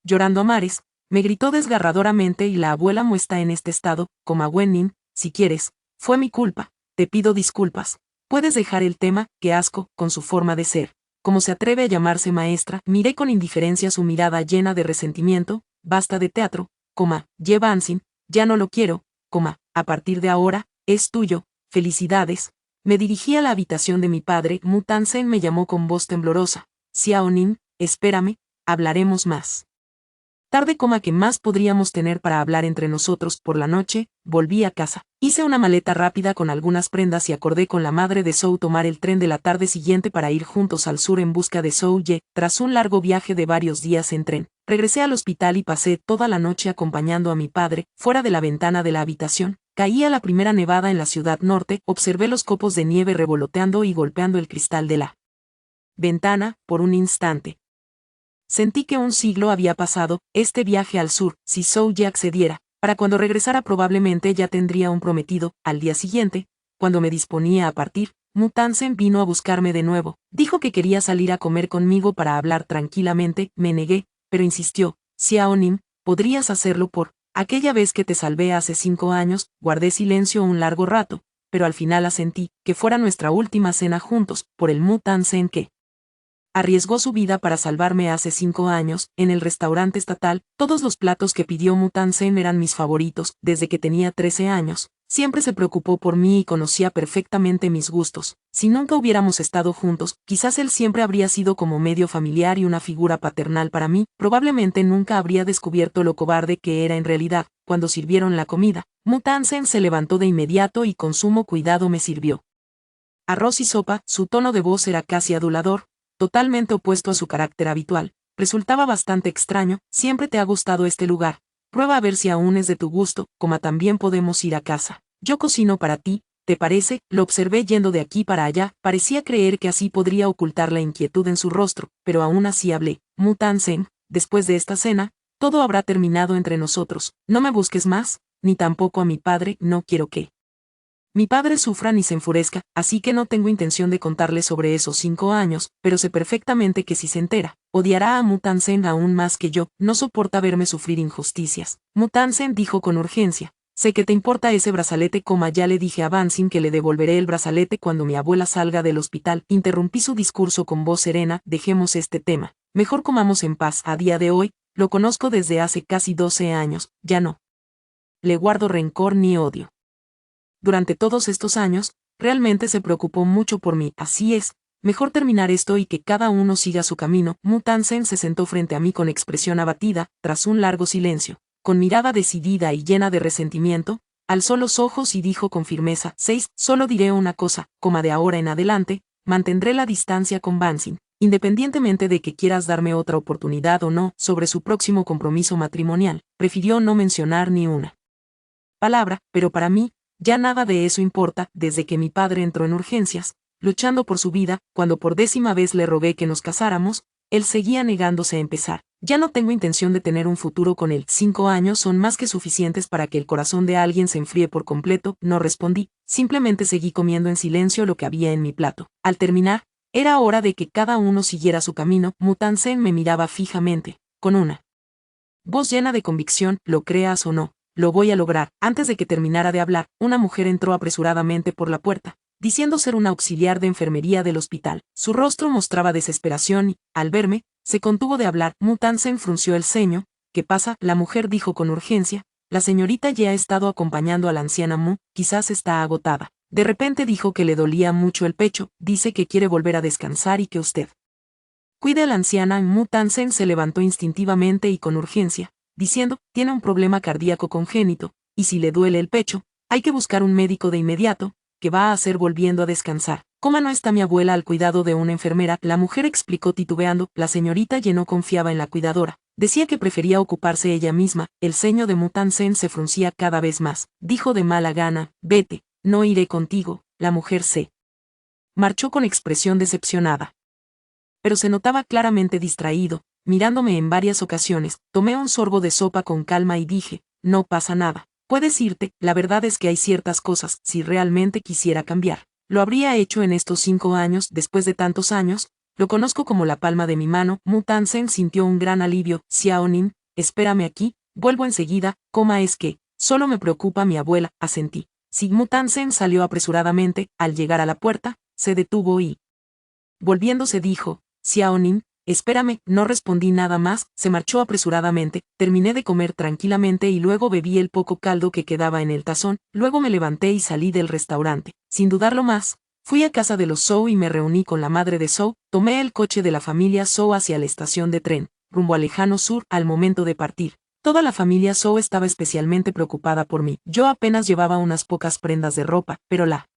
Llorando a mares, me gritó desgarradoramente, y la abuela Mu está en este estado, Wennin, si quieres, fue mi culpa, te pido disculpas. Puedes dejar el tema. Qué asco, con su forma de ser. ¿Cómo se atreve a llamarse maestra? Miré con indiferencia su mirada llena de resentimiento. Basta de teatro, Ye Bansin, ya no lo quiero, a partir de ahora, es tuyo, felicidades. Me dirigí a la habitación de mi padre. Mu Tan-sen me llamó con voz temblorosa. Xiaoning, espérame, hablaremos más tarde, ¿qué más podríamos tener para hablar entre nosotros? Por la noche, volví a casa. Hice una maleta rápida con algunas prendas y acordé con la madre de Zhou tomar el tren de la tarde siguiente para ir juntos al sur en busca de Zhou Ye. Tras un largo viaje de varios días en tren, regresé al hospital y pasé toda la noche acompañando a mi padre. Fuera de la ventana de la habitación, caía la primera nevada en la ciudad norte. Observé los copos de nieve revoloteando y golpeando el cristal de la ventana. Por un instante sentí que un siglo había pasado. Este viaje al sur, si Zhou Ye accediera, para cuando regresara probablemente ya tendría un prometido. Al día siguiente, cuando me disponía a partir, Mu Tan-sen vino a buscarme de nuevo. Dijo que quería salir a comer conmigo para hablar tranquilamente. Me negué, pero insistió. Xiaoning, podrías hacerlo por aquella vez que te salvé hace 5 años. Guardé silencio un largo rato, pero al final asentí. Que fuera nuestra última cena juntos. Por el Mu Tan-sen que arriesgó su vida para salvarme hace 5 años. En el restaurante estatal, todos los platos que pidió Mu Tan-sen eran mis favoritos. Desde que tenía 13 años, siempre se preocupó por mí y conocía perfectamente mis gustos. Si nunca hubiéramos estado juntos, quizás él siempre habría sido como medio familiar y una figura paternal para mí. Probablemente nunca habría descubierto lo cobarde que era en realidad. Cuando sirvieron la comida, Mu Tan-sen se levantó de inmediato y con sumo cuidado me sirvió arroz y sopa. Su tono de voz era casi adulador, totalmente opuesto a su carácter habitual. Resultaba bastante extraño. Siempre te ha gustado este lugar. Prueba a ver si aún es de tu gusto, también podemos ir a casa. Yo cocino para ti, ¿te parece? Lo observé yendo de aquí para allá. Parecía creer que así podría ocultar la inquietud en su rostro, pero aún así hablé. Mu Tan-sen, después de esta cena, todo habrá terminado entre nosotros. No me busques más, ni tampoco a mi padre. No quiero que mi padre sufra ni se enfurezca, así que no tengo intención de contarle sobre esos 5 años, pero sé perfectamente que si se entera, odiará a Mu Tan-sen aún más que yo. No soporta verme sufrir injusticias. Mu Tan-sen dijo con urgencia. Sé que te importa ese brazalete, ya le dije a Bansin que le devolveré el brazalete cuando mi abuela salga del hospital. Interrumpí su discurso con voz serena. Dejemos este tema. Mejor comamos en paz. A día de hoy, lo conozco desde hace casi 12 años, ya no le guardo rencor ni odio. Durante todos estos años, realmente se preocupó mucho por mí. Así es, mejor terminar esto y que cada uno siga su camino. Mu Tan-sen se sentó frente a mí con expresión abatida. Tras un largo silencio, con mirada decidida y llena de resentimiento, alzó los ojos y dijo con firmeza: 6. Solo diré una cosa, de ahora en adelante, mantendré la distancia con Bansin, independientemente de que quieras darme otra oportunidad o no. Sobre su próximo compromiso matrimonial, prefirió no mencionar ni una palabra, pero para mí, ya nada de eso importa. Desde que mi padre entró en urgencias, luchando por su vida, cuando por 10ª vez le rogué que nos casáramos, él seguía negándose a empezar. Ya no tengo intención de tener un futuro con él. 5 años son más que suficientes para que el corazón de alguien se enfríe por completo, no respondí, simplemente seguí comiendo en silencio lo que había en mi plato. Al terminar, era hora de que cada uno siguiera su camino. Muthansen me miraba fijamente, con una voz llena de convicción, lo creas o no, lo voy a lograr. Antes de que terminara de hablar, una mujer entró apresuradamente por la puerta, diciendo ser una auxiliar de enfermería del hospital. Su rostro mostraba desesperación y, al verme, se contuvo de hablar. Muthansen frunció el ceño. ¿Qué pasa? La mujer dijo con urgencia. La señorita ya ha estado acompañando a la anciana Mu, quizás está agotada. De repente dijo que le dolía mucho el pecho, dice que quiere volver a descansar y que usted cuide a la anciana. Muthansen se levantó instintivamente y con urgencia, diciendo, tiene un problema cardíaco congénito, y si le duele el pecho, hay que buscar un médico de inmediato, que va a hacer volviendo a descansar. ¿Cómo no está mi abuela al cuidado de una enfermera? La mujer explicó titubeando. La señorita ya no confiaba en la cuidadora. Decía que prefería ocuparse ella misma. El ceño de Muthansen se fruncía cada vez más. Dijo de mala gana, vete, no iré contigo. La mujer se marchó con expresión decepcionada. Pero se notaba claramente distraído, mirándome en varias ocasiones. Tomé un sorbo de sopa con calma y dije, no pasa nada. Puedes irte, la verdad es que hay ciertas cosas, si realmente quisiera cambiar. Lo habría hecho en estos 5 años, después de tantos años, lo conozco como la palma de mi mano. Muthansen sintió un gran alivio. Xiaonin, espérame aquí, vuelvo enseguida. Es que, solo me preocupa mi abuela, asentí. Si Muthansen salió apresuradamente. Al llegar a la puerta, se detuvo y, volviéndose, dijo, Xiaonin, espérame. No respondí nada más, se marchó apresuradamente. Terminé de comer tranquilamente y luego bebí el poco caldo que quedaba en el tazón. Luego me levanté y salí del restaurante. Sin dudarlo más, fui a casa de los Zhou y me reuní con la madre de Zhou. Tomé el coche de la familia Zhou hacia la estación de tren, rumbo al lejano sur. Al momento de partir, toda la familia Zhou estaba especialmente preocupada por mí. Yo apenas llevaba unas pocas prendas de ropa, pero la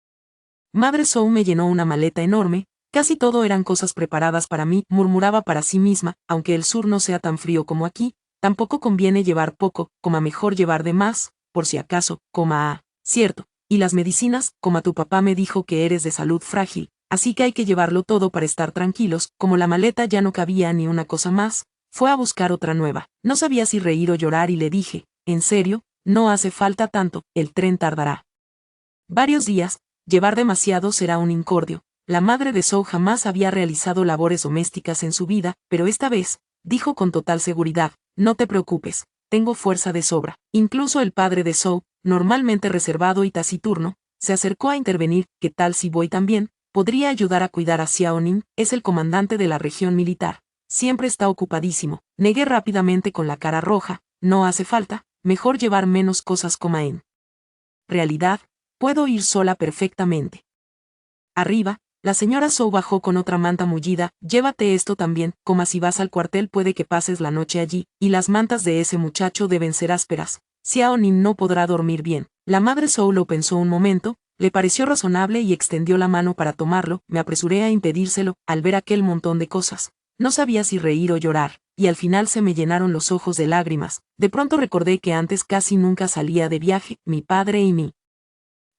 madre Zhou me llenó una maleta enorme. Casi todo eran cosas preparadas para mí. Murmuraba para sí misma, aunque el sur no sea tan frío como aquí, tampoco conviene llevar poco, mejor llevar de más, por si acaso, cierto. Y las medicinas, tu papá me dijo que eres de salud frágil, así que hay que llevarlo todo para estar tranquilos. Como la maleta ya no cabía ni una cosa más, fue a buscar otra nueva. No sabía si reír o llorar y le dije, en serio, no hace falta tanto, el tren tardará varios días, llevar demasiado será un incordio. La madre de Zhou jamás había realizado labores domésticas en su vida, pero esta vez, dijo con total seguridad, no te preocupes, tengo fuerza de sobra. Incluso el padre de Zhou, normalmente reservado y taciturno, se acercó a intervenir. ¿Qué tal si voy también? Podría ayudar a cuidar a Xiaonin, es el comandante de la región militar. Siempre está ocupadísimo. Negué rápidamente con la cara roja, no hace falta, mejor llevar menos cosas. En realidad, puedo ir sola perfectamente. Arriba, la señora Zhou bajó con otra manta mullida. Llévate esto también, si vas al cuartel puede que pases la noche allí, y las mantas de ese muchacho deben ser ásperas. Xiaonin no podrá dormir bien. La madre Zhou lo pensó un momento, le pareció razonable y extendió la mano para tomarlo. Me apresuré a impedírselo. Al ver aquel montón de cosas, no sabía si reír o llorar, y al final se me llenaron los ojos de lágrimas. De pronto recordé que antes casi nunca salía de viaje. Mi padre y mi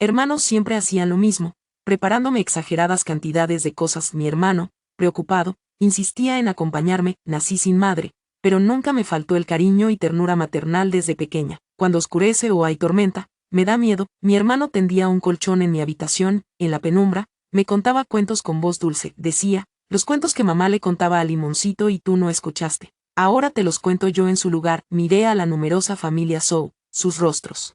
hermano siempre hacían lo mismo, preparándome exageradas cantidades de cosas. Mi hermano, preocupado, insistía en acompañarme. Nací sin madre, pero nunca me faltó el cariño y ternura maternal desde pequeña. Cuando oscurece o hay tormenta, me da miedo. Mi hermano tendía un colchón en mi habitación. En la penumbra, me contaba cuentos con voz dulce. Decía, los cuentos que mamá le contaba a Limoncito y tú no escuchaste. Ahora te los cuento yo en su lugar. Miré a la numerosa familia Zhou, sus rostros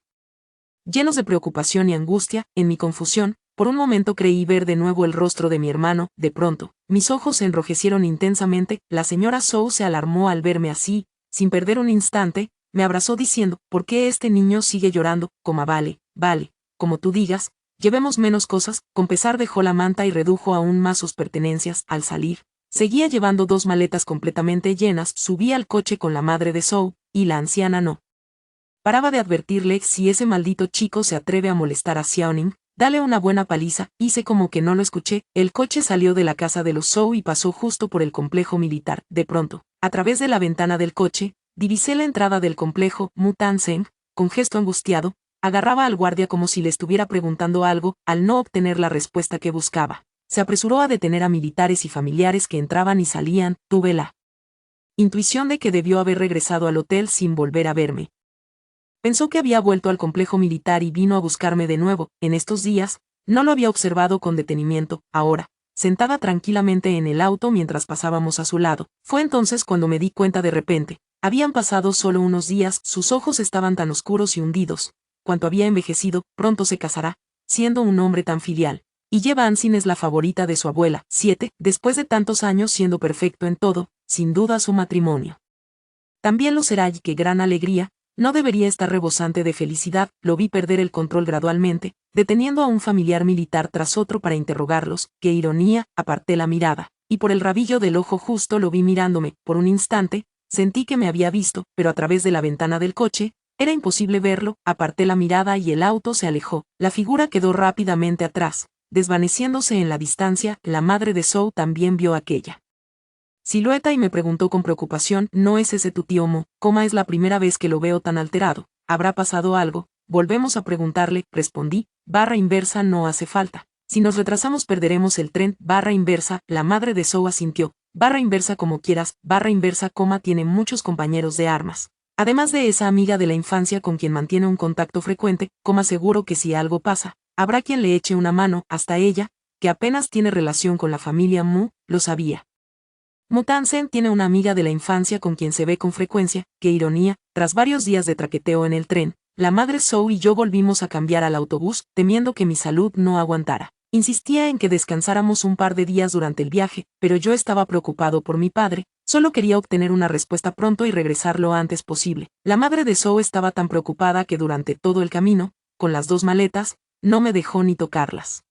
llenos de preocupación y angustia. En mi confusión, por un momento creí ver de nuevo el rostro de mi hermano. De pronto, mis ojos se enrojecieron intensamente. La señora Zhou se alarmó al verme así. Sin perder un instante, me abrazó diciendo, ¿por qué este niño sigue llorando? Vale, como tú digas, llevemos menos cosas. Con pesar dejó la manta y redujo aún más sus pertenencias. Al salir, seguía llevando 2 maletas completamente llenas. Subí al coche con la madre de Zhou, y la anciana no paraba de advertirle, si ese maldito chico se atreve a molestar a Xiaoning, dale una buena paliza. Hice como que no lo escuché. El coche salió de la casa de los Zhou y pasó justo por el complejo militar. De pronto, a través de la ventana del coche, divisé la entrada del complejo. Muthansen, con gesto angustiado, agarraba al guardia como si le estuviera preguntando algo. Al no obtener la respuesta que buscaba, se apresuró a detener a militares y familiares que entraban y salían. Tuve la intuición de que debió haber regresado al hotel sin volver a verme. Pensó que había vuelto al complejo militar y vino a buscarme de nuevo. En estos días, no lo había observado con detenimiento. Ahora, sentada tranquilamente en el auto mientras pasábamos a su lado, fue entonces cuando me di cuenta de repente. Habían pasado solo unos días, sus ojos estaban tan oscuros y hundidos. Cuanto había envejecido, pronto se casará, siendo un hombre tan filial. Y Ye Bansin es la favorita de su abuela. 7. Después de tantos años siendo perfecto en todo, sin duda su matrimonio también lo será, y qué gran alegría. No debería estar rebosante de felicidad. Lo vi perder el control gradualmente, deteniendo a un familiar militar tras otro para interrogarlos. Qué ironía. Aparté la mirada, y por el rabillo del ojo justo lo vi mirándome. Por un instante, sentí que me había visto, pero a través de la ventana del coche, era imposible verlo. Aparté la mirada y el auto se alejó. La figura quedó rápidamente atrás, desvaneciéndose en la distancia. La madre de Zhou también vio aquella silueta y me preguntó con preocupación: ¿no es ese tu tío Mo? Es la primera vez que lo veo tan alterado. ¿Habrá pasado algo? Volvemos a preguntarle, respondí. Barra inversa, no hace falta. Si nos retrasamos perderemos el tren. Barra inversa. La madre de Zhou asintió. Barra inversa, como quieras. Barra inversa, tiene muchos compañeros de armas. Además de esa amiga de la infancia con quien mantiene un contacto frecuente, seguro que si algo pasa, habrá quien le eche una mano. Hasta ella, que apenas tiene relación con la familia Mu, lo sabía. Mu Tansen tiene una amiga de la infancia con quien se ve con frecuencia. Qué ironía. Tras varios días de traqueteo en el tren, la madre Zhou y yo volvimos a cambiar al autobús, temiendo que mi salud no aguantara. Insistía en que descansáramos un par de días durante el viaje, pero yo estaba preocupado por mi padre. Solo quería obtener una respuesta pronto y regresar lo antes posible. La madre de Zhou estaba tan preocupada que durante todo el camino, con las 2 maletas, no me dejó ni tocarlas.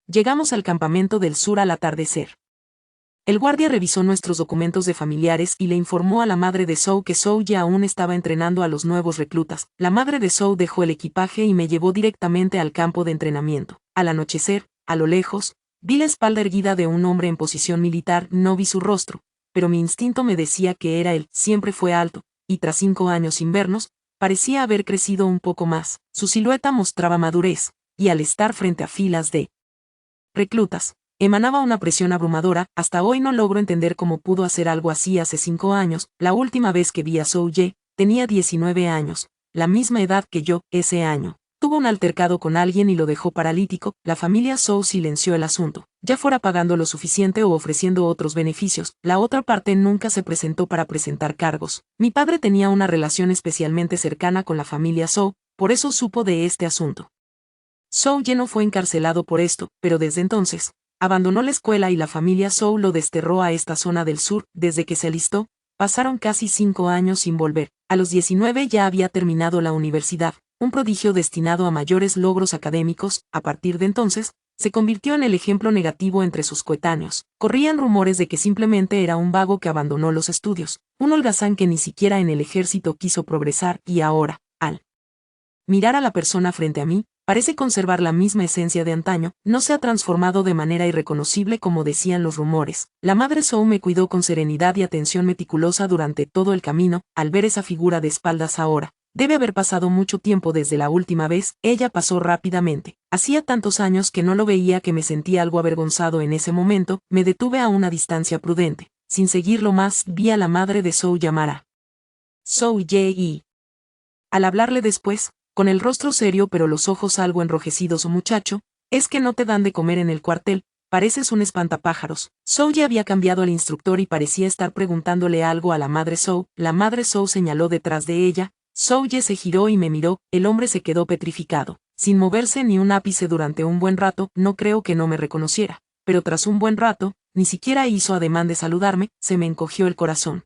Llegamos al campamento del sur al atardecer. El guardia revisó nuestros documentos de familiares y le informó a la madre de Zhou que Zhou ya aún estaba entrenando a los nuevos reclutas. La madre de Zhou dejó el equipaje y me llevó directamente al campo de entrenamiento. Al anochecer, a lo lejos, vi la espalda erguida de un hombre en posición militar. No vi su rostro, pero mi instinto me decía que era él. Siempre fue alto, y tras 5 años sin vernos, parecía haber crecido un poco más. Su silueta mostraba madurez, y al estar frente a filas de reclutas, emanaba una presión abrumadora. Hasta hoy no logro entender cómo pudo hacer algo así hace 5 años. La última vez que vi a Zhou Ye, tenía 19 años, la misma edad que yo. Ese año, tuvo un altercado con alguien y lo dejó paralítico. La familia Zhou silenció el asunto, ya fuera pagando lo suficiente o ofreciendo otros beneficios. La otra parte nunca se presentó para presentar cargos. Mi padre tenía una relación especialmente cercana con la familia Zhou, por eso supo de este asunto. Zhou Ye no fue encarcelado por esto, pero desde entonces, abandonó la escuela y la familia Zhou lo desterró a esta zona del sur. Desde que se alistó, pasaron casi 5 años sin volver. A los 19 ya había terminado la universidad, un prodigio destinado a mayores logros académicos. A partir de entonces, se convirtió en el ejemplo negativo entre sus coetáneos. Corrían rumores de que simplemente era un vago que abandonó los estudios, un holgazán que ni siquiera en el ejército quiso progresar. Y ahora, al mirar a la persona frente a mí, parece conservar la misma esencia de antaño. No se ha transformado de manera irreconocible como decían los rumores. La madre Zhou me cuidó con serenidad y atención meticulosa durante todo el camino. Al ver esa figura de espaldas ahora, debe haber pasado mucho tiempo desde la última vez. Ella pasó rápidamente. Hacía tantos años que no lo veía que me sentí algo avergonzado en ese momento. Me detuve a una distancia prudente. Sin seguirlo más, vi a la madre de Zhou llamar a Zhou Ye y, al hablarle después, con el rostro serio pero los ojos algo enrojecidos: muchacho, es que no te dan de comer en el cuartel, pareces un espantapájaros. Zhou ya había cambiado al instructor y parecía estar preguntándole algo a la madre Zhou. La madre Zhou señaló detrás de ella. Zhou Ye se giró y me miró. El hombre se quedó petrificado, sin moverse ni un ápice durante un buen rato. No creo que no me reconociera, pero tras un buen rato, ni siquiera hizo ademán de saludarme. Se me encogió el corazón,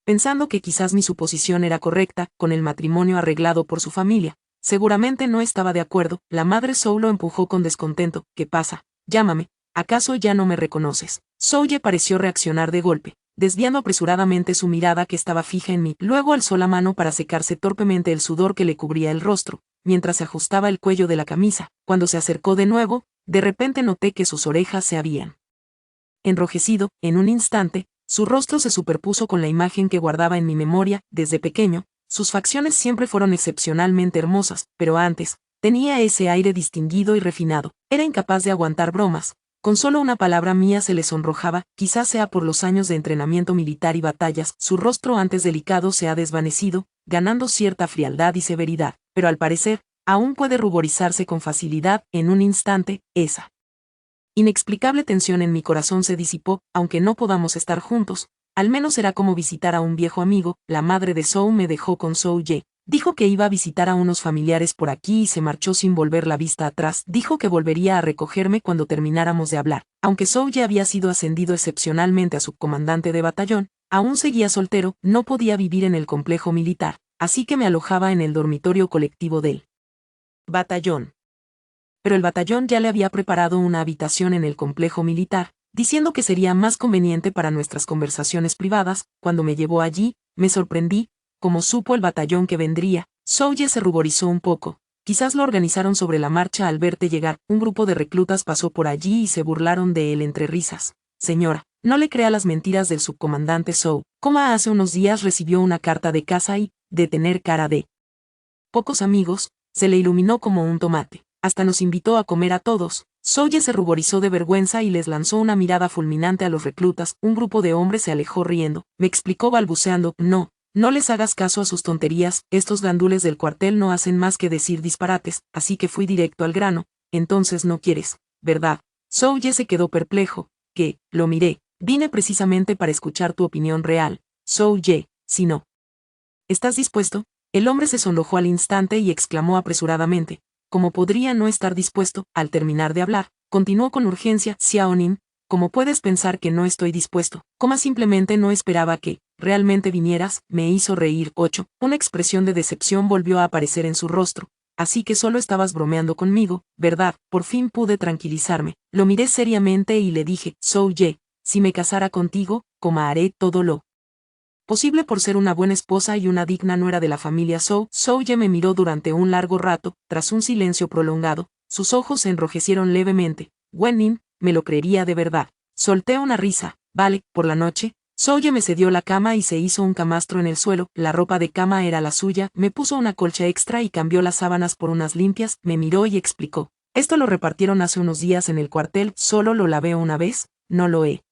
pensando que quizás mi suposición era correcta. Con el matrimonio arreglado por su familia, seguramente no estaba de acuerdo. La madre Zhou lo empujó con descontento. ¿Qué pasa? Llámame. ¿Acaso ya no me reconoces? Zhou Ye pareció reaccionar de golpe, desviando apresuradamente su mirada que estaba fija en mí. Luego alzó la mano para secarse torpemente el sudor que le cubría el rostro, mientras se ajustaba el cuello de la camisa. Cuando se acercó de nuevo, de repente noté que sus orejas se habían enrojecido. En un instante, su rostro se superpuso con la imagen que guardaba en mi memoria. Desde pequeño, sus facciones siempre fueron excepcionalmente hermosas, pero antes, tenía ese aire distinguido y refinado. Era incapaz de aguantar bromas, Con solo una palabra mía se le sonrojaba, quizás sea por los años de entrenamiento militar y batallas, su rostro antes delicado se ha desvanecido, ganando cierta frialdad y severidad, pero al parecer, aún puede ruborizarse con facilidad, en un instante, esa inexplicable tensión en mi corazón se disipó, aunque no podamos estar juntos, al menos será como visitar a un viejo amigo. La madre de Zhou me dejó con Zhou Ye. Dijo que iba a visitar a unos familiares por aquí y se marchó sin volver la vista atrás. Dijo que volvería a recogerme cuando termináramos de hablar. Aunque Zhou Ye había sido ascendido excepcionalmente a subcomandante de batallón, aún seguía soltero, no podía vivir en el complejo militar, así que me alojaba en el dormitorio colectivo del batallón. Pero el batallón ya le había preparado una habitación en el complejo militar, diciendo que sería más conveniente para nuestras conversaciones privadas. Cuando me llevó allí, me sorprendí, como supo el batallón que vendría. Zhou Ye se ruborizó un poco. Quizás lo organizaron sobre la marcha al verte llegar. Un grupo de reclutas pasó por allí y se burlaron de él entre risas. Señora, no le crea las mentiras del subcomandante Zhou. Como hace unos días recibió una carta de casa y, de tener cara de pocos amigos, se le iluminó como un tomate. Hasta nos invitó a comer a todos. Zhou Ye se ruborizó de vergüenza y les lanzó una mirada fulminante a los reclutas. Un grupo de hombres se alejó riendo. Me explicó balbuceando, no les hagas caso a sus tonterías, estos gandules del cuartel no hacen más que decir disparates, así que fui directo al grano. Entonces no quieres, ¿verdad? Zhou Ye se quedó perplejo. Lo miré. Vine precisamente para escuchar tu opinión real. Zhou Ye, si no estás dispuesto. El hombre se sonrojó al instante y exclamó apresuradamente. ¿Cómo podría no estar dispuesto? Al terminar de hablar, continuó con urgencia, Xiaonin, ¿cómo puedes pensar que no estoy dispuesto? Como simplemente no esperaba que, realmente vinieras, me hizo reír. 8. Una expresión de decepción volvió a aparecer en su rostro. Así que solo estabas bromeando conmigo, ¿verdad? Por fin pude tranquilizarme. Lo miré seriamente y le dije, Zhou Ye, si me casara contigo, como haré todo lo posible por ser una buena esposa y una digna nuera de la familia Zhou. Zhou Ye me miró durante un largo rato. Tras un silencio prolongado, sus ojos se enrojecieron levemente. Wen-nin, me lo creería de verdad. Solté una risa. Vale, por la noche. Zhou Ye me cedió la cama y se hizo un camastro en el suelo. La ropa de cama era la suya. Me puso una colcha extra y cambió las sábanas por unas limpias. Me miró y explicó. Esto lo repartieron hace unos días en el cuartel. Solo lo lavé una vez. No lo he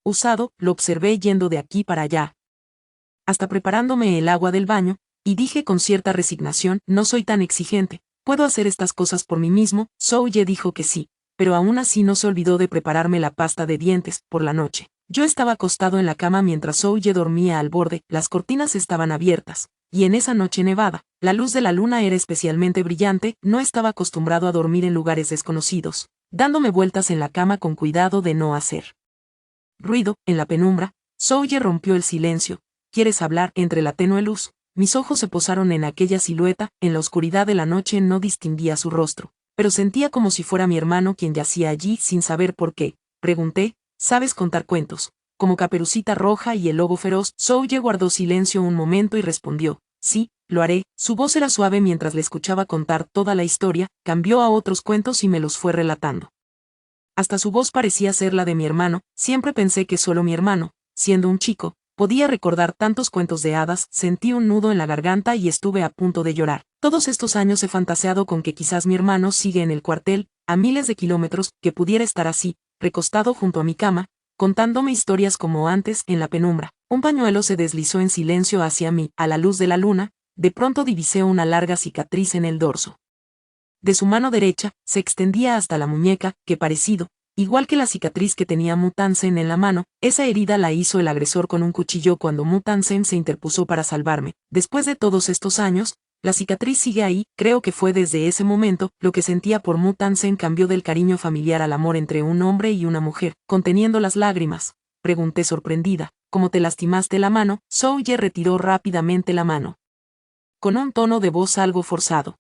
usado. Lo observé yendo de aquí para allá, hasta preparándome el agua del baño, y dije con cierta resignación, no soy tan exigente, puedo hacer estas cosas por mí mismo. Zhou Ye dijo que sí, pero aún así no se olvidó de prepararme la pasta de dientes. Por la noche, yo estaba acostado en la cama mientras Zhou Ye dormía al borde. Las cortinas estaban abiertas, y en esa noche nevada, la luz de la luna era especialmente brillante. No estaba acostumbrado a dormir en lugares desconocidos, dándome vueltas en la cama con cuidado de no hacer ruido. En la penumbra, Zhou Ye rompió el silencio. ¿Quieres hablar? Entre la tenue luz, mis ojos se posaron en aquella silueta. En la oscuridad de la noche no distinguía su rostro, pero sentía como si fuera mi hermano quien yacía allí sin saber por qué. Pregunté, ¿sabes contar cuentos? Como Caperucita Roja y el Lobo Feroz. Zhou Ye guardó silencio un momento y respondió, sí, lo haré. Su voz era suave mientras le escuchaba contar toda la historia. Cambió a otros cuentos y me los fue relatando. Hasta su voz parecía ser la de mi hermano. Siempre pensé que solo mi hermano, siendo un chico, podía recordar tantos cuentos de hadas. Sentí un nudo en la garganta y estuve a punto de llorar. Todos estos años he fantaseado con que quizás mi hermano sigue en el cuartel, a miles de kilómetros, que pudiera estar así, recostado junto a mi cama, contándome historias como antes. En la penumbra, un pañuelo se deslizó en silencio hacia mí. A la luz de la luna, de pronto divisé una larga cicatriz en el dorso de su mano derecha. Se extendía hasta la muñeca, que parecido, igual que la cicatriz que tenía Mu Tansen en la mano, esa herida la hizo el agresor con un cuchillo cuando Mu Tansen se interpuso para salvarme. Después de todos estos años, la cicatriz sigue ahí. Creo que fue desde ese momento, lo que sentía por Mu Tansen cambió del cariño familiar al amor entre un hombre y una mujer. Conteniendo las lágrimas, pregunté sorprendida, ¿cómo te lastimaste la mano? Zhou Ye retiró rápidamente la mano, con un tono de voz algo forzado.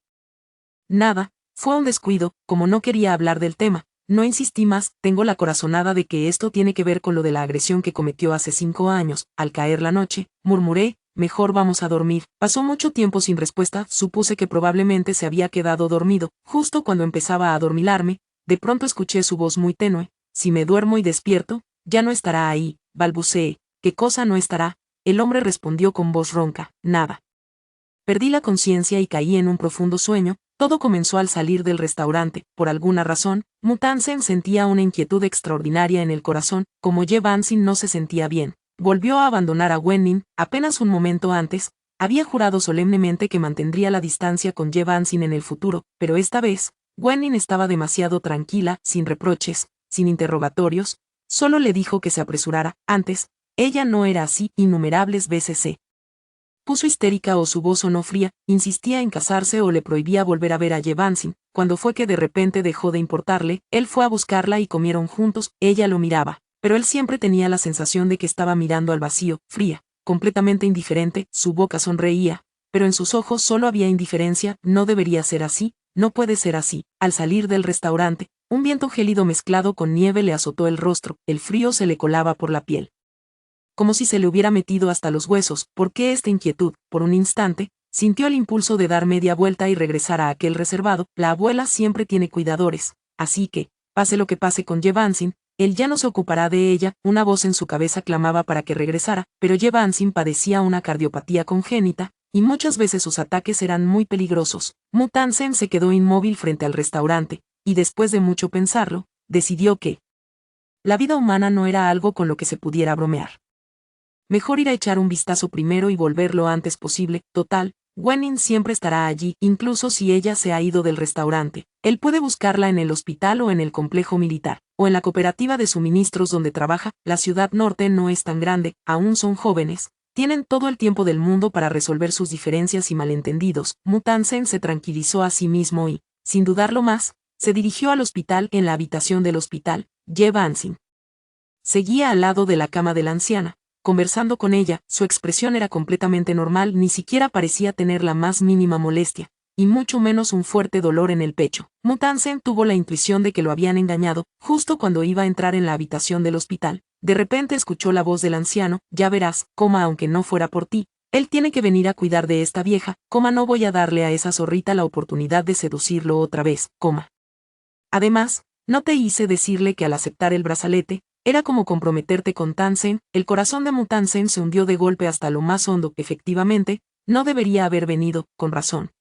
Nada, fue un descuido. Como no quería hablar del tema, no insistí más. Tengo la corazonada de que esto tiene que ver con lo de la agresión que cometió hace 5 años. Al caer la noche, murmuré, mejor vamos a dormir. Pasó mucho tiempo sin respuesta. Supuse que probablemente se había quedado dormido. Justo cuando empezaba a adormilarme, de pronto escuché su voz muy tenue. Si me duermo y despierto, ya no estará ahí, balbuceé. ¿Qué cosa no estará? El hombre respondió con voz ronca, nada. Perdí la conciencia y caí en un profundo sueño. Todo comenzó al salir del restaurante. Por alguna razón, Muthansen sentía una inquietud extraordinaria en el corazón, como Ye Bansin no se sentía bien. Volvió a abandonar a Wen-nin. Apenas un momento antes, había jurado solemnemente que mantendría la distancia con Ye Bansin en el futuro, pero esta vez, Wen-nin estaba demasiado tranquila, sin reproches, sin interrogatorios. Solo le dijo que se apresurara. Antes, ella no era así. Innumerables veces se puso histérica o su voz sonó fría, insistía en casarse o le prohibía volver a ver a Ye Bansin. Cuando fue que de repente dejó de importarle, él fue a buscarla y comieron juntos. Ella lo miraba, pero él siempre tenía la sensación de que estaba mirando al vacío, fría, completamente indiferente. Su boca sonreía, pero en sus ojos solo había indiferencia. No debería ser así, no puede ser así. Al salir del restaurante, un viento gélido mezclado con nieve le azotó el rostro, el frío se le colaba por la piel, como si se le hubiera metido hasta los huesos. ¿Por qué esta inquietud? Por un instante, sintió el impulso de dar media vuelta y regresar a aquel reservado. La abuela siempre tiene cuidadores, así que, pase lo que pase con Ye Bansin, él ya no se ocupará de ella. Una voz en su cabeza clamaba para que regresara, pero Ye Bansin padecía una cardiopatía congénita, y muchas veces sus ataques eran muy peligrosos. Muthansen se quedó inmóvil frente al restaurante, y después de mucho pensarlo, decidió que la vida humana no era algo con lo que se pudiera bromear. Mejor ir a echar un vistazo primero y volver lo antes posible. Total, Wen-nin siempre estará allí, incluso si ella se ha ido del restaurante. Él puede buscarla en el hospital o en el complejo militar, o en la cooperativa de suministros donde trabaja. La ciudad norte no es tan grande, aún son jóvenes, tienen todo el tiempo del mundo para resolver sus diferencias y malentendidos. Muthansen se tranquilizó a sí mismo y, sin dudarlo más, se dirigió al hospital. En la habitación del hospital, Ye Bansin seguía al lado de la cama de la anciana, conversando con ella. Su expresión era completamente normal, ni siquiera parecía tener la más mínima molestia, y mucho menos un fuerte dolor en el pecho. Muthansen tuvo la intuición de que lo habían engañado. Justo cuando iba a entrar en la habitación del hospital, de repente escuchó la voz del anciano: ya verás, aunque no fuera por ti, él tiene que venir a cuidar de esta vieja, no voy a darle a esa zorrita la oportunidad de seducirlo otra vez, Además, no te hice decirle que al aceptar el brazalete, era como comprometerte con Tansen. El corazón de Muthansen se hundió de golpe hasta lo más hondo. Efectivamente, no debería haber venido. Con razón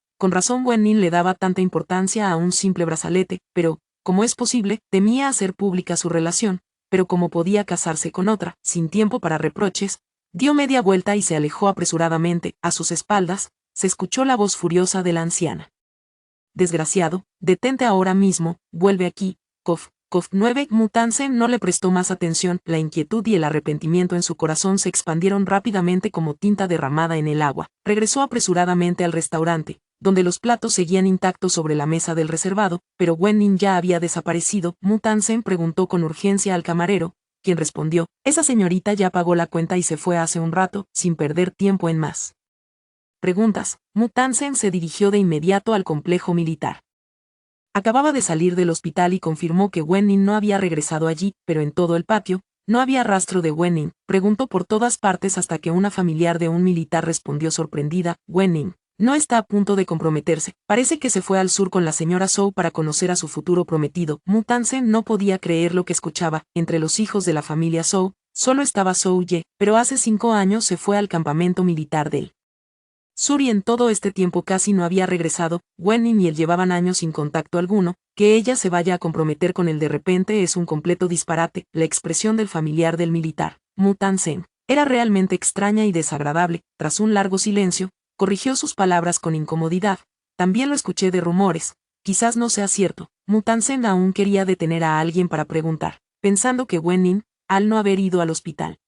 Wen-nin le daba tanta importancia a un simple brazalete, pero, ¿cómo es posible? Temía hacer pública su relación, pero ¿cómo podía casarse con otra? Sin tiempo para reproches, dio media vuelta y se alejó apresuradamente. A sus espaldas, se escuchó la voz furiosa de la anciana: desgraciado, detente ahora mismo, vuelve aquí. 9. Muthansen no le prestó más atención. La inquietud y el arrepentimiento en su corazón se expandieron rápidamente como tinta derramada en el agua. Regresó apresuradamente al restaurante, donde los platos seguían intactos sobre la mesa del reservado, pero Wen-nin ya había desaparecido. Muthansen preguntó con urgencia al camarero, quien respondió: esa señorita ya pagó la cuenta y se fue hace un rato. Sin perder tiempo en más preguntas, Muthansen se dirigió de inmediato al complejo militar. Acababa de salir del hospital y confirmó que Wen-nin no había regresado allí, pero en todo el patio, no había rastro de Wen-nin. Preguntó por todas partes hasta que una familiar de un militar respondió sorprendida: Wen-nin no está a punto de comprometerse, parece que se fue al sur con la señora Zhou para conocer a su futuro prometido. Muthansen no podía creer lo que escuchaba. Entre los hijos de la familia Zhou, solo estaba Zhou Ye, pero hace 5 años se fue al campamento militar del sur y en todo este tiempo casi no había regresado. Wen-nin y él llevaban años sin contacto alguno. Que ella se vaya a comprometer con él de repente es un completo disparate. La expresión del familiar del militar, Muthansen, era realmente extraña y desagradable. Tras un largo silencio, corrigió sus palabras con incomodidad: también lo escuché de rumores, quizás no sea cierto. Muthansen aún quería detener a alguien para preguntar, pensando que Wen-nin, al no haber ido al hospital,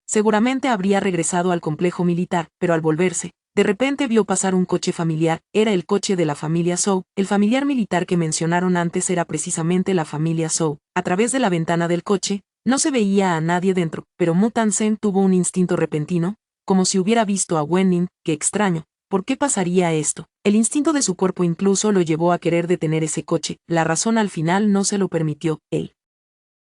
seguramente habría regresado al complejo militar, pero al volverse, de repente vio pasar un coche familiar. Era el coche de la familia Zhou. El familiar militar que mencionaron antes era precisamente la familia Zhou. A través de la ventana del coche, no se veía a nadie dentro, pero Muthansen tuvo un instinto repentino, como si hubiera visto a Wen-nin. Qué extraño, ¿por qué pasaría esto? El instinto de su cuerpo incluso lo llevó a querer detener ese coche. La razón al final no se lo permitió. El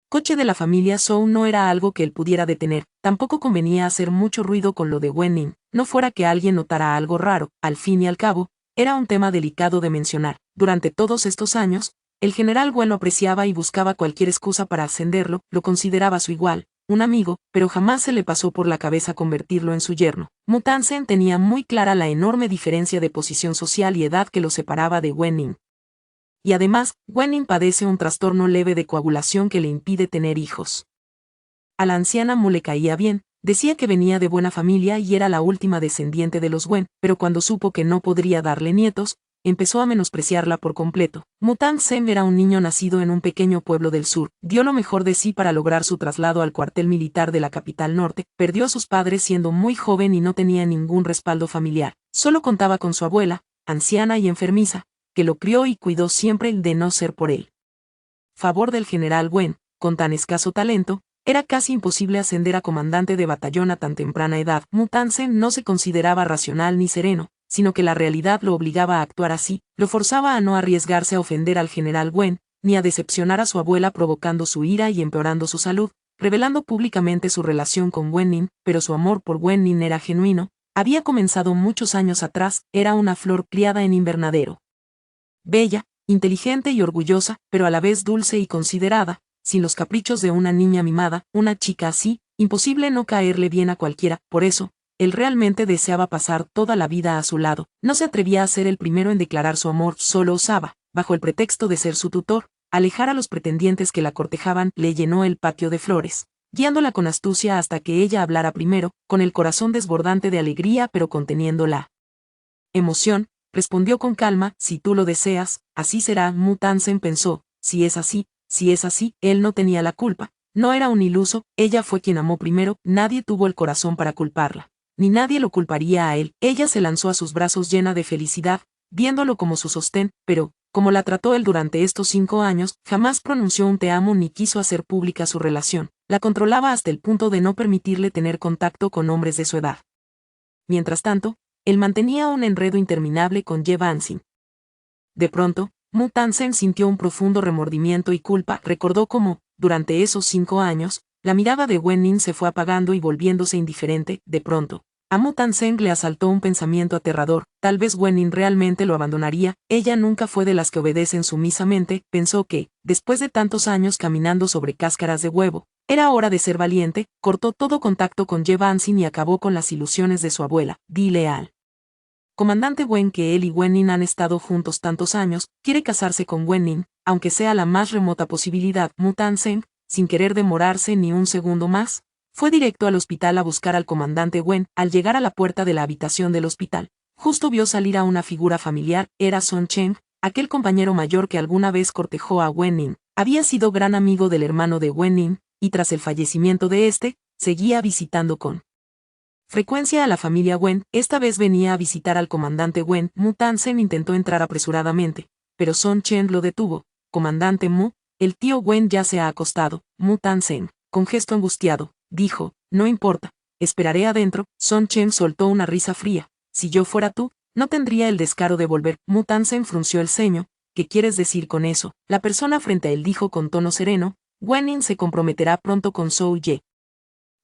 coche de la familia Zhou no era algo que él pudiera detener. Tampoco convenía hacer mucho ruido con lo de Wen-nin, no fuera que alguien notara algo raro. Al fin y al cabo, era un tema delicado de mencionar. Durante todos estos años, el general Wen lo apreciaba y buscaba cualquier excusa para ascenderlo. Lo consideraba su igual, un amigo, pero jamás se le pasó por la cabeza convertirlo en su yerno. Mu Tan-sen tenía muy clara la enorme diferencia de posición social y edad que lo separaba de Wen Ning. Y además, Wen Ning padece un trastorno leve de coagulación que le impide tener hijos. A la anciana Mu le caía bien, decía que venía de buena familia y era la última descendiente de los Wen, pero cuando supo que no podría darle nietos, empezó a menospreciarla por completo. Mu Tan-sen era un niño nacido en un pequeño pueblo del sur, dio lo mejor de sí para lograr su traslado al cuartel militar de la capital norte, perdió a sus padres siendo muy joven y no tenía ningún respaldo familiar, solo contaba con su abuela, anciana y enfermiza, que lo crió y cuidó siempre de no ser por él favor del general Wen, con tan escaso talento, era casi imposible ascender a comandante de batallón a tan temprana edad. Mu Tan-sen no se consideraba racional ni sereno, sino que la realidad lo obligaba a actuar así, lo forzaba a no arriesgarse a ofender al general Wen, ni a decepcionar a su abuela provocando su ira y empeorando su salud, revelando públicamente su relación con Wen Ning, pero su amor por Wen Ning era genuino, había comenzado muchos años atrás, era una flor criada en invernadero. Bella, inteligente y orgullosa, pero a la vez dulce y considerada, sin los caprichos de una niña mimada, una chica así, imposible no caerle bien a cualquiera, por eso, él realmente deseaba pasar toda la vida a su lado, no se atrevía a ser el primero en declarar su amor, solo osaba, bajo el pretexto de ser su tutor, alejar a los pretendientes que la cortejaban, le llenó el patio de flores, guiándola con astucia hasta que ella hablara primero, con el corazón desbordante de alegría pero conteniendo la emoción, respondió con calma, si tú lo deseas, así será. Mu Tan-sen pensó, si es así, él no tenía la culpa, no era un iluso, ella fue quien amó primero, nadie tuvo el corazón para culparla, ni nadie lo culparía a él, ella se lanzó a sus brazos llena de felicidad, viéndolo como su sostén, pero, como la trató él durante estos 5 años, jamás pronunció un te amo ni quiso hacer pública su relación, la controlaba hasta el punto de no permitirle tener contacto con hombres de su edad. Mientras tanto, él mantenía un enredo interminable con Ye Banxin. De pronto, Mu Tan-sen sintió un profundo remordimiento y culpa, recordó cómo, durante esos 5 años, la mirada de Wen Ning se fue apagando y volviéndose indiferente, de pronto. A Mu Tan-sen le asaltó un pensamiento aterrador, tal vez Wen Ning realmente lo abandonaría, ella nunca fue de las que obedecen sumisamente, pensó que, después de tantos años caminando sobre cáscaras de huevo, era hora de ser valiente, cortó todo contacto con Ye Banxin y acabó con las ilusiones de su abuela, Di Leal. Comandante Wen, que él y Wen Ning han estado juntos tantos años, quiere casarse con Wen Ning, aunque sea la más remota posibilidad. Mu Tan-sen, sin querer demorarse ni un segundo más, fue directo al hospital a buscar al comandante Wen. Al llegar a la puerta de la habitación del hospital, justo vio salir a una figura familiar, era Son Chen, aquel compañero mayor que alguna vez cortejó a Wen Ning. Había sido gran amigo del hermano de Wen Ning, y tras el fallecimiento de este, seguía visitando con frecuencia a la familia Wen. Esta vez venía a visitar al comandante Wen. Mu Tan-sen intentó entrar apresuradamente, pero Son Chen lo detuvo. Comandante Mu, el tío Wen ya se ha acostado. Mu Tan-sen, con gesto angustiado, dijo, no importa, esperaré adentro. Son Chen soltó una risa fría, si yo fuera tú, no tendría el descaro de volver. Mu Tan-sen frunció el ceño, ¿qué quieres decir con eso? La persona frente a él dijo con tono sereno, Wen Ning se comprometerá pronto con Zhou Ye.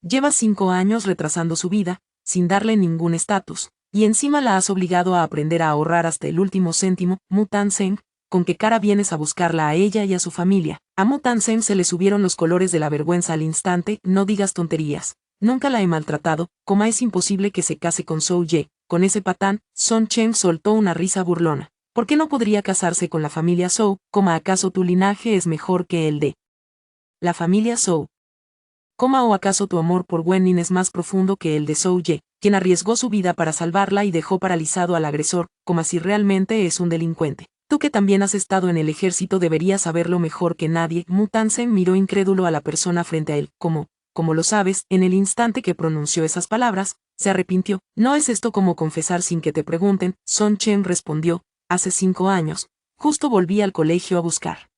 Lleva 5 años retrasando su vida, sin darle ningún estatus, y encima la has obligado a aprender a ahorrar hasta el último céntimo. Mu Tan-sen, ¿con qué cara vienes a buscarla a ella y a su familia? A Mu Tan-sen se le subieron los colores de la vergüenza al instante, no digas tonterías, nunca la he maltratado, coma es imposible que se case con Zhou Ye, con ese patán. Son Chen soltó una risa burlona. ¿Por qué no podría casarse con la familia Zhou? ¿Cómo acaso tu linaje es mejor que el de la familia Zhou? ¿Cómo o acaso tu amor por Wen Ning es más profundo que el de Zhou Ye, quien arriesgó su vida para salvarla y dejó paralizado al agresor, como si realmente es un delincuente? Tú que también has estado en el ejército deberías saberlo mejor que nadie. Mu Tan-sen miró incrédulo a la persona frente a él, como lo sabes. En el instante que pronunció esas palabras, se arrepintió. ¿No es esto como confesar sin que te pregunten? Son Chen respondió, hace 5 años, justo volví al colegio a buscar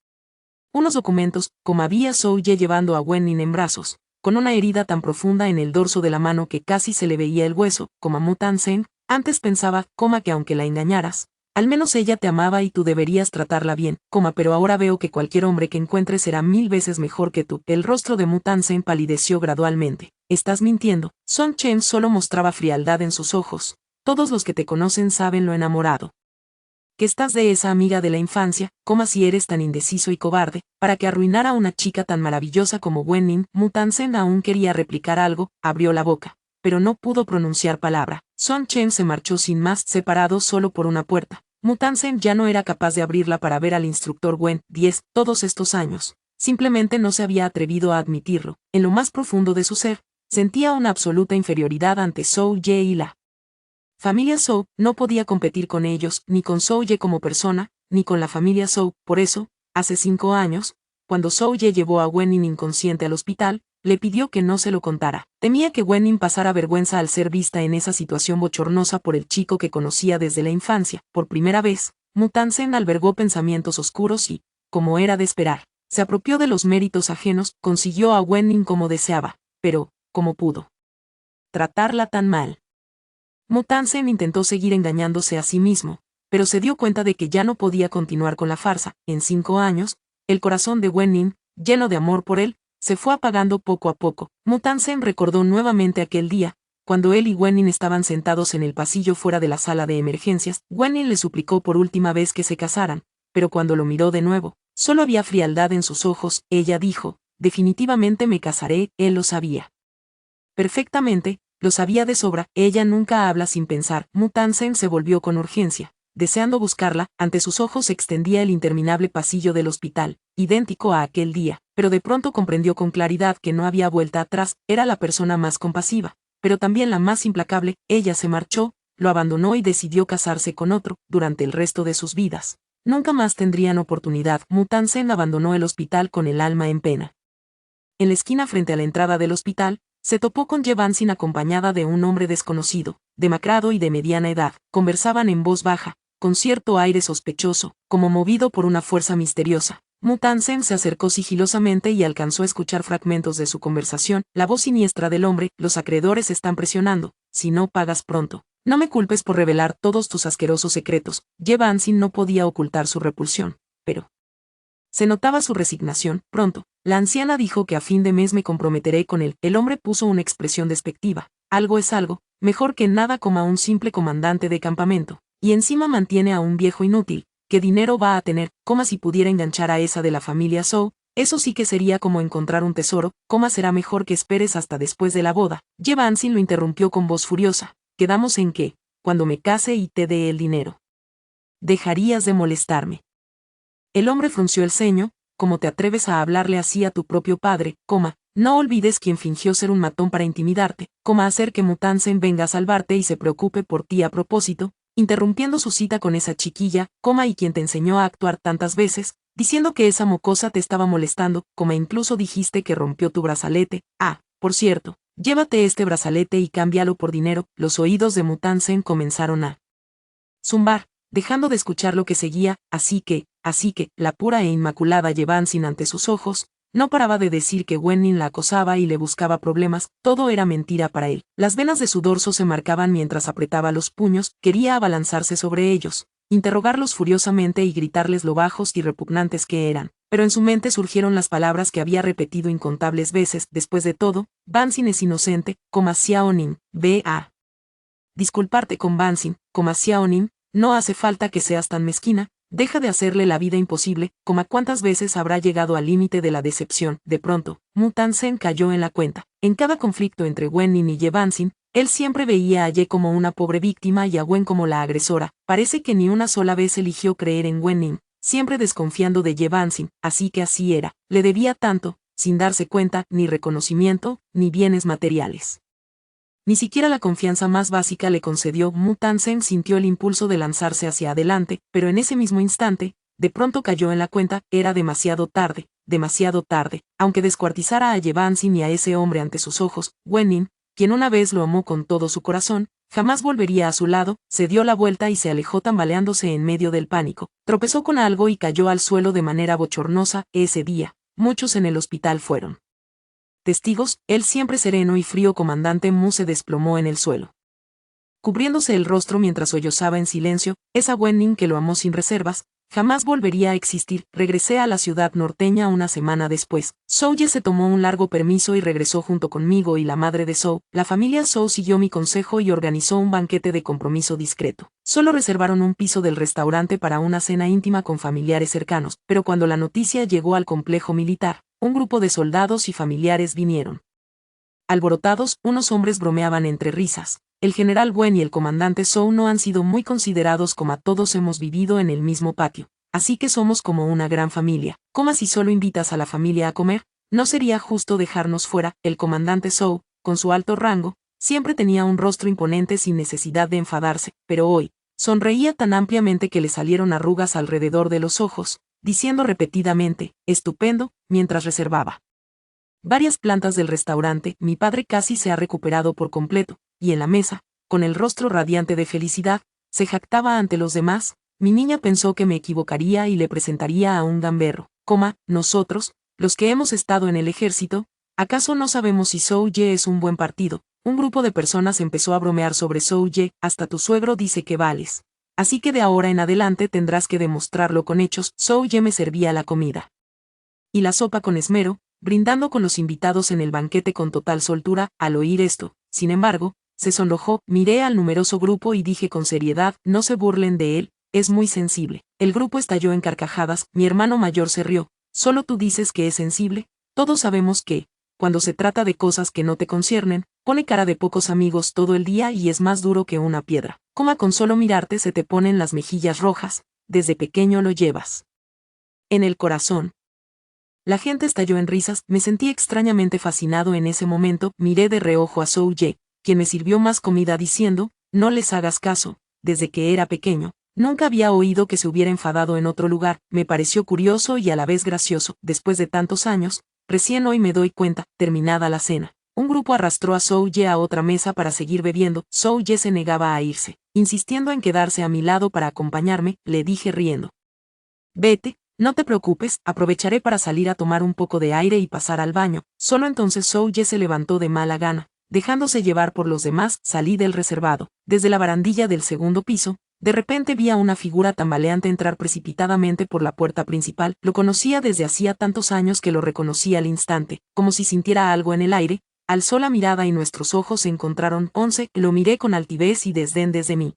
unos documentos, como había Zhou Ye llevando a Wen Ning en brazos, con una herida tan profunda en el dorso de la mano que casi se le veía el hueso, como Mu Tan-sen, antes pensaba, que aunque la engañaras, al menos ella te amaba y tú deberías tratarla bien, pero ahora veo que cualquier hombre que encuentres será 1000 veces mejor que tú. El rostro de Mu Tan-sen palideció gradualmente. Estás mintiendo. Son Chen solo mostraba frialdad en sus ojos. Todos los que te conocen saben lo enamorado que estás de esa amiga de la infancia, si eres tan indeciso y cobarde, para que arruinara a una chica tan maravillosa como Wen-nin. Muthansen aún quería replicar algo, abrió la boca, pero no pudo pronunciar palabra. Son Chen se marchó sin más, separado solo por una puerta. Muthansen ya no era capaz de abrirla para ver al instructor Wen 10 todos estos años. Simplemente no se había atrevido a admitirlo. En lo más profundo de su ser, sentía una absoluta inferioridad ante Zhou Ye y la familia Zhou. No podía competir con ellos, ni con Zhou Ye como persona, ni con la familia Zhou. Por eso, hace 5 años, cuando Zhou Ye llevó a Wen-nin inconsciente al hospital, le pidió que no se lo contara. Temía que Wen-nin pasara vergüenza al ser vista en esa situación bochornosa por el chico que conocía desde la infancia. Por primera vez, Muthansen albergó pensamientos oscuros y, como era de esperar, se apropió de los méritos ajenos, consiguió a Wen-nin como deseaba, pero, ¿cómo pudo tratarla tan mal? Muthansen intentó seguir engañándose a sí mismo, pero se dio cuenta de que ya no podía continuar con la farsa. En 5 años, el corazón de Wen-nin, lleno de amor por él, se fue apagando poco a poco. Muthansen recordó nuevamente aquel día, cuando él y Wen-nin estaban sentados en el pasillo fuera de la sala de emergencias. Wen-nin le suplicó por última vez que se casaran, pero cuando lo miró de nuevo, solo había frialdad en sus ojos. Ella dijo, definitivamente me casaré. Él lo sabía perfectamente, lo sabía de sobra. Ella nunca habla sin pensar. Muthansen se volvió con urgencia, deseando buscarla. Ante sus ojos se extendía el interminable pasillo del hospital, idéntico a aquel día, pero de pronto comprendió con claridad que no había vuelta atrás. Era la persona más compasiva, pero también la más implacable. Ella se marchó, lo abandonó y decidió casarse con otro. Durante el resto de sus vidas nunca más tendrían oportunidad. Muthansen abandonó el hospital con el alma en pena. En la esquina frente a la entrada del hospital, se topó con Ye Banxin acompañada de un hombre desconocido, demacrado y de mediana edad. Conversaban en voz baja, con cierto aire sospechoso, como movido por una fuerza misteriosa. Muthansen se acercó sigilosamente y alcanzó a escuchar fragmentos de su conversación. La voz siniestra del hombre: los acreedores están presionando, si no pagas pronto. No me culpes por revelar todos tus asquerosos secretos. Ye Banxin no podía ocultar su repulsión, pero se notaba su resignación. Pronto, la anciana dijo que a fin de mes me comprometeré con él. El hombre puso una expresión despectiva. Algo es algo, mejor que nada, como a un simple comandante de campamento. Y encima mantiene a un viejo inútil. ¿Qué dinero va a tener? Si pudiera enganchar a esa de la familia Zhou, eso sí que sería como encontrar un tesoro. Será mejor que esperes hasta después de la boda. Ye Banxin lo interrumpió con voz furiosa. Quedamos en que, cuando me case y te dé el dinero, dejarías de molestarme. El hombre frunció el ceño. ¿Cómo te atreves a hablarle así a tu propio padre? No olvides quién fingió ser un matón para intimidarte, hacer que Muthansen venga a salvarte y se preocupe por ti a propósito, interrumpiendo su cita con esa chiquilla, y quien te enseñó a actuar tantas veces, diciendo que esa mocosa te estaba molestando, incluso dijiste que rompió tu brazalete. Ah, por cierto, llévate este brazalete y cámbialo por dinero. Los oídos de Muthansen comenzaron a zumbar, dejando de escuchar lo que seguía. Así que, la pura e inmaculada Ye Banxin ante sus ojos, no paraba de decir que Wen-nin la acosaba y le buscaba problemas. Todo era mentira para él. Las venas de su dorso se marcaban mientras apretaba los puños. Quería abalanzarse sobre ellos, interrogarlos furiosamente y gritarles lo bajos y repugnantes que eran, pero en su mente surgieron las palabras que había repetido incontables veces. Después de todo, Banxin es inocente, Xiaonin, ve a disculparte con Banxin, Xiaonin, no hace falta que seas tan mezquina. Deja de hacerle la vida imposible. ¿Cuántas veces habrá llegado al límite de la decepción? De pronto, Muthansen cayó en la cuenta. En cada conflicto entre Wen-nin y Ye Banxin, él siempre veía a Ye como una pobre víctima y a Wen como la agresora. Parece que ni una sola vez eligió creer en Wen-nin, siempre desconfiando de Ye Banxin. Así que así era. Le debía tanto, sin darse cuenta, ni reconocimiento, ni bienes materiales. Ni siquiera la confianza más básica le concedió. Muthansen sintió el impulso de lanzarse hacia adelante, pero en ese mismo instante, de pronto cayó en la cuenta. Era demasiado tarde. Aunque descuartizara a Ye Banxin y a ese hombre ante sus ojos, Wen-nin, quien una vez lo amó con todo su corazón, jamás volvería a su lado. Se dio la vuelta y se alejó tambaleándose en medio del pánico. Tropezó con algo y cayó al suelo de manera bochornosa. Ese día, muchos en el hospital fueron testigos. El siempre sereno y frío comandante Mu se desplomó en el suelo, cubriéndose el rostro mientras sollozaba en silencio. Esa Wen-nin que lo amó sin reservas, jamás volvería a existir. Regresé a la ciudad norteña una semana después. Zhou se tomó un largo permiso y regresó junto conmigo y la madre de Zhou. La familia Zhou siguió mi consejo y organizó un banquete de compromiso discreto. Solo reservaron un piso del restaurante para una cena íntima con familiares cercanos, pero cuando la noticia llegó al complejo militar, un grupo de soldados y familiares vinieron. Alborotados, unos hombres bromeaban entre risas. El general Wen y el comandante Zhou no han sido muy considerados, como todos hemos vivido en el mismo patio. Así que somos como una gran familia. ¿Cómo si solo invitas a la familia a comer? No sería justo dejarnos fuera. El comandante Zhou, con su alto rango, siempre tenía un rostro imponente sin necesidad de enfadarse, pero hoy, sonreía tan ampliamente que le salieron arrugas alrededor de los ojos, diciendo repetidamente, estupendo, mientras reservaba varias plantas del restaurante. Mi padre casi se ha recuperado por completo, y en la mesa, con el rostro radiante de felicidad, se jactaba ante los demás. Mi niña pensó que me equivocaría y le presentaría a un gamberro. Nosotros, los que hemos estado en el ejército, ¿acaso no sabemos si Zhou Ye es un buen partido? Un grupo de personas empezó a bromear sobre Zhou Ye. Hasta tu suegro dice que vales. Así que de ahora en adelante tendrás que demostrarlo con hechos. Zhou Ye me servía la comida y la sopa con esmero, brindando con los invitados en el banquete con total soltura. Al oír esto, sin embargo, se sonrojó. Miré al numeroso grupo y dije con seriedad, no se burlen de él, es muy sensible. El grupo estalló en carcajadas. Mi hermano mayor se rió. Solo tú dices que es sensible. Todos sabemos que, cuando se trata de cosas que no te conciernen, pone cara de pocos amigos todo el día y es más duro que una piedra. Con solo mirarte se te ponen las mejillas rojas. Desde pequeño lo llevas en el corazón. La gente estalló en risas. Me sentí extrañamente fascinado en ese momento. Miré de reojo a Zhou Ye, quien me sirvió más comida, diciendo, no les hagas caso. Desde que era pequeño, nunca había oído que se hubiera enfadado en otro lugar. Me pareció curioso y a la vez gracioso. Después de tantos años, recién hoy me doy cuenta. Terminada la cena, un grupo arrastró a Zhou Ye a otra mesa para seguir bebiendo. Zhou Ye se negaba a irse, insistiendo en quedarse a mi lado para acompañarme. Le dije riendo, vete. No te preocupes, aprovecharé para salir a tomar un poco de aire y pasar al baño. Solo entonces Zhou Ye se levantó de mala gana. Dejándose llevar por los demás, salí del reservado. Desde la barandilla del segundo piso, de repente vi a una figura tambaleante entrar precipitadamente por la puerta principal. Lo conocía desde hacía tantos años que lo reconocí al instante. Como si sintiera algo en el aire, alzó la mirada y nuestros ojos se encontraron. Lo miré con altivez y desdén desde mí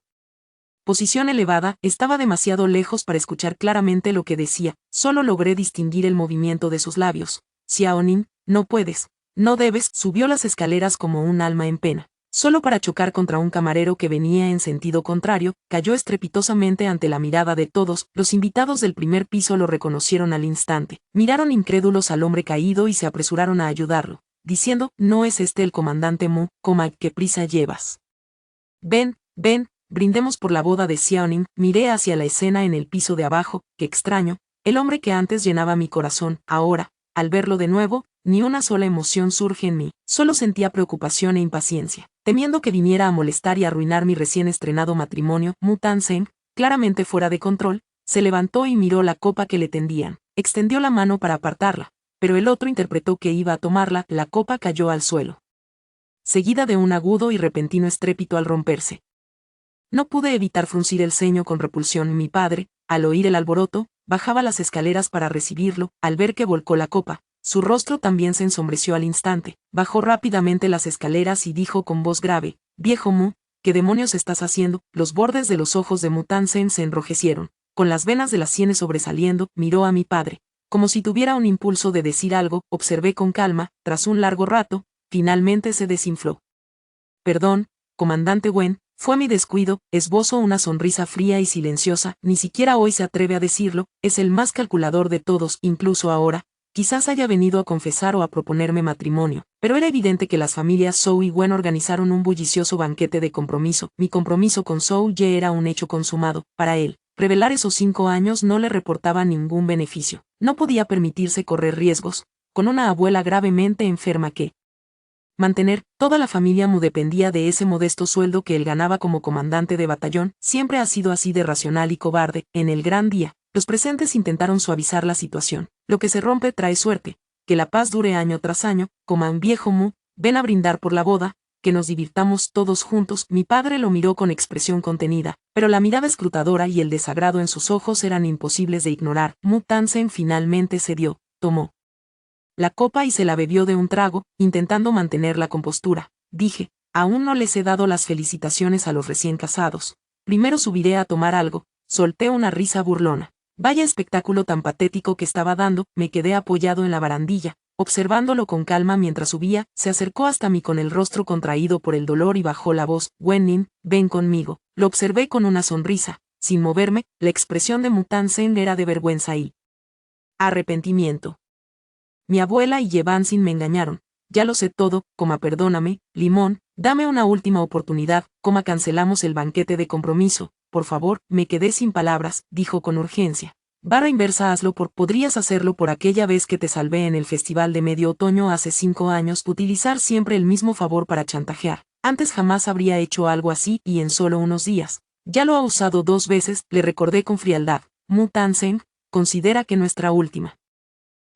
posición elevada. Estaba demasiado lejos para escuchar claramente lo que decía. Solo logré distinguir el movimiento de sus labios. Xiaoning, no puedes, no debes. Subió las escaleras como un alma en pena, solo para chocar contra un camarero que venía en sentido contrario. Cayó estrepitosamente ante la mirada de todos. Los invitados del primer piso lo reconocieron al instante. Miraron incrédulos al hombre caído y se apresuraron a ayudarlo, diciendo, ¿no es este el comandante Mu? ¿Qué prisa llevas? Ven, ven. Brindemos por la boda de Xiaoning. Miré hacia la escena en el piso de abajo. Qué extraño, el hombre que antes llenaba mi corazón, ahora, al verlo de nuevo, ni una sola emoción surge en mí. Solo sentía preocupación e impaciencia, temiendo que viniera a molestar y arruinar mi recién estrenado matrimonio. Mu Tanzeng, claramente fuera de control, se levantó y miró la copa que le tendían. Extendió la mano para apartarla, pero el otro interpretó que iba a tomarla. La copa cayó al suelo, seguida de un agudo y repentino estrépito al romperse. No pude evitar fruncir el ceño con repulsión. Mi padre, al oír el alboroto, bajaba las escaleras para recibirlo. Al ver que volcó la copa, su rostro también se ensombreció al instante. Bajó rápidamente las escaleras y dijo con voz grave, viejo Mu, ¿qué demonios estás haciendo? Los bordes de los ojos de Mu Tanzeng se enrojecieron, con las venas de las sienes sobresaliendo. Miró a mi padre, como si tuviera un impulso de decir algo. Observé con calma. Tras un largo rato, finalmente se desinfló. Perdón, comandante Wen, fue mi descuido. Esbozó una sonrisa fría y silenciosa. Ni siquiera hoy se atreve a decirlo. Es el más calculador de todos. Incluso ahora, quizás haya venido a confesar o a proponerme matrimonio. Pero era evidente que las familias Zhou y Wen organizaron un bullicioso banquete de compromiso. Mi compromiso con Zhou Ye era un hecho consumado. Para él, revelar esos 5 años no le reportaba ningún beneficio. No podía permitirse correr riesgos, con una abuela gravemente enferma que mantener. Toda la familia Mu dependía de ese modesto sueldo que él ganaba como comandante de batallón. Siempre ha sido así de racional y cobarde. En el gran día, los presentes intentaron suavizar la situación. Lo que se rompe trae suerte. Que la paz dure año tras año. Viejo Mu, ven a brindar por la boda. que nos divirtamos todos juntos. Mi padre lo miró con expresión contenida, pero la mirada escrutadora y el desagrado en sus ojos eran imposibles de ignorar. Mu Tansen finalmente cedió, tomó la copa y se la bebió de un trago, intentando mantener la compostura. Dije, aún no les he dado las felicitaciones a los recién casados. Primero subiré a tomar algo. Solté una risa burlona. Vaya espectáculo tan patético que estaba dando. Me quedé apoyado en la barandilla, observándolo con calma mientras subía. Se acercó hasta mí con el rostro contraído por el dolor y bajó la voz. Wen-nin, ven conmigo. Lo observé con una sonrisa. Sin moverme, la expresión de Mu Tansen era de vergüenza y arrepentimiento. Mi abuela y Ye Bansin me engañaron. Ya lo sé todo, perdóname, Limón, dame una última oportunidad, cancelamos el banquete de compromiso, por favor. Me quedé sin palabras, dijo con urgencia. Barra inversa, podrías hacerlo por aquella vez que te salvé en el festival de medio otoño hace 5 años. Utilizar siempre el mismo favor para chantajear. Antes jamás habría hecho algo así y en solo unos días. Ya lo ha usado 2 veces, le recordé con frialdad. Mu Tansen, considera que nuestra última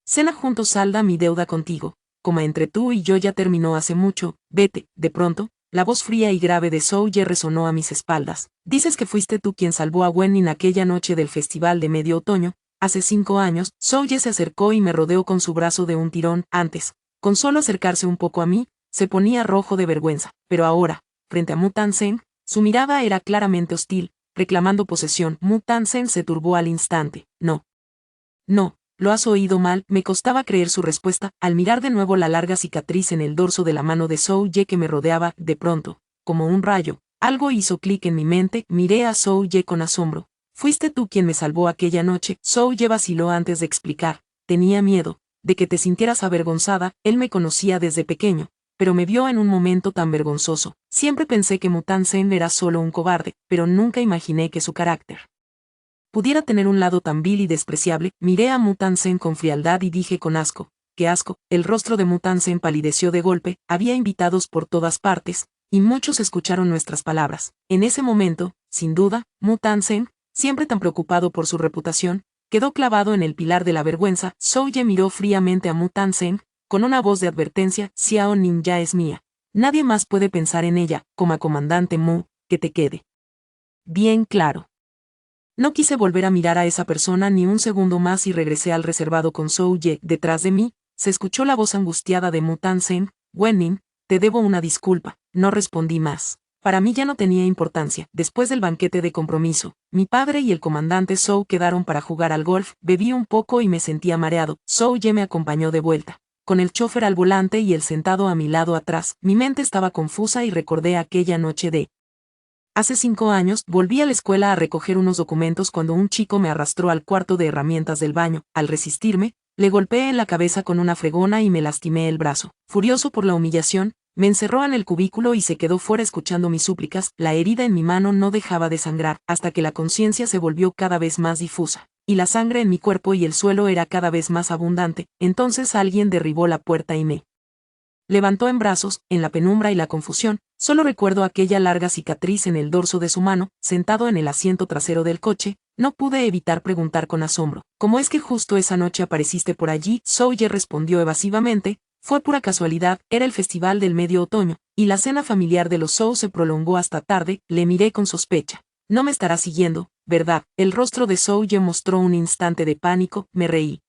cena juntos salda mi deuda contigo. Entre tú y yo ya terminó hace mucho, vete. De pronto, la voz fría y grave de Zhou Ye resonó a mis espaldas. Dices que fuiste tú quien salvó a Wen-nin aquella noche del festival de medio otoño, hace 5 años. Zhou Ye se acercó y me rodeó con su brazo de un tirón. Antes, con solo acercarse un poco a mí, se ponía rojo de vergüenza, pero ahora, frente a Mu Tansen, su mirada era claramente hostil, reclamando posesión. Mu Tansen se turbó al instante. No. No. Lo has oído mal. Me costaba creer su respuesta, al mirar de nuevo la larga cicatriz en el dorso de la mano de Zhou Ye que me rodeaba. De pronto, como un rayo, algo hizo clic en mi mente. Miré a Zhou Ye con asombro. ¿Fuiste tú quien me salvó aquella noche? Zhou Ye vaciló antes de explicar. Tenía miedo de que te sintieras avergonzada. Él me conocía desde pequeño, pero me vio en un momento tan vergonzoso. Siempre pensé que Mu Tansen era solo un cobarde, pero nunca imaginé que su carácter pudiera tener un lado tan vil y despreciable. Miré a Mu Tansen con frialdad y dije con asco, ¡qué asco! El rostro de Mu Tansen palideció de golpe. Había invitados por todas partes, y muchos escucharon nuestras palabras. En ese momento, sin duda, Mu Tansen, siempre tan preocupado por su reputación, quedó clavado en el pilar de la vergüenza. Zhou Ye miró fríamente a Mu Tansen, con una voz de advertencia. Xiao Ning ya es mía. Nadie más puede pensar en ella, comandante Mu, que te quede bien claro. No quise volver a mirar a esa persona ni un segundo más y regresé al reservado con Zhou Ye. Detrás de mí, se escuchó la voz angustiada de Mu Tansen. Wen-nin, te debo una disculpa. No respondí más. Para mí ya no tenía importancia. Después del banquete de compromiso, mi padre y el comandante Zhou quedaron para jugar al golf. Bebí un poco y me sentía mareado. Zhou Ye me acompañó de vuelta, con el chofer al volante y él sentado a mi lado atrás. Mi mente estaba confusa y recordé aquella noche de hace 5 años. Volví a la escuela a recoger unos documentos cuando un chico me arrastró al cuarto de herramientas del baño. Al resistirme, le golpeé en la cabeza con una fregona y me lastimé el brazo. Furioso por la humillación, me encerró en el cubículo y se quedó fuera escuchando mis súplicas. La herida en mi mano no dejaba de sangrar, hasta que la conciencia se volvió cada vez más difusa, y la sangre en mi cuerpo y el suelo era cada vez más abundante. Entonces alguien derribó la puerta y me levantó en brazos. En la penumbra y la confusión, solo recuerdo aquella larga cicatriz en el dorso de su mano. Sentado en el asiento trasero del coche, no pude evitar preguntar con asombro, ¿cómo es que justo esa noche apareciste por allí? Zhou Ye respondió evasivamente, fue pura casualidad. Era el festival del medio otoño, y la cena familiar de los Zhou se prolongó hasta tarde. Le miré con sospecha. No me estará siguiendo, ¿verdad? El rostro de Zhou Ye mostró un instante de pánico. Me reí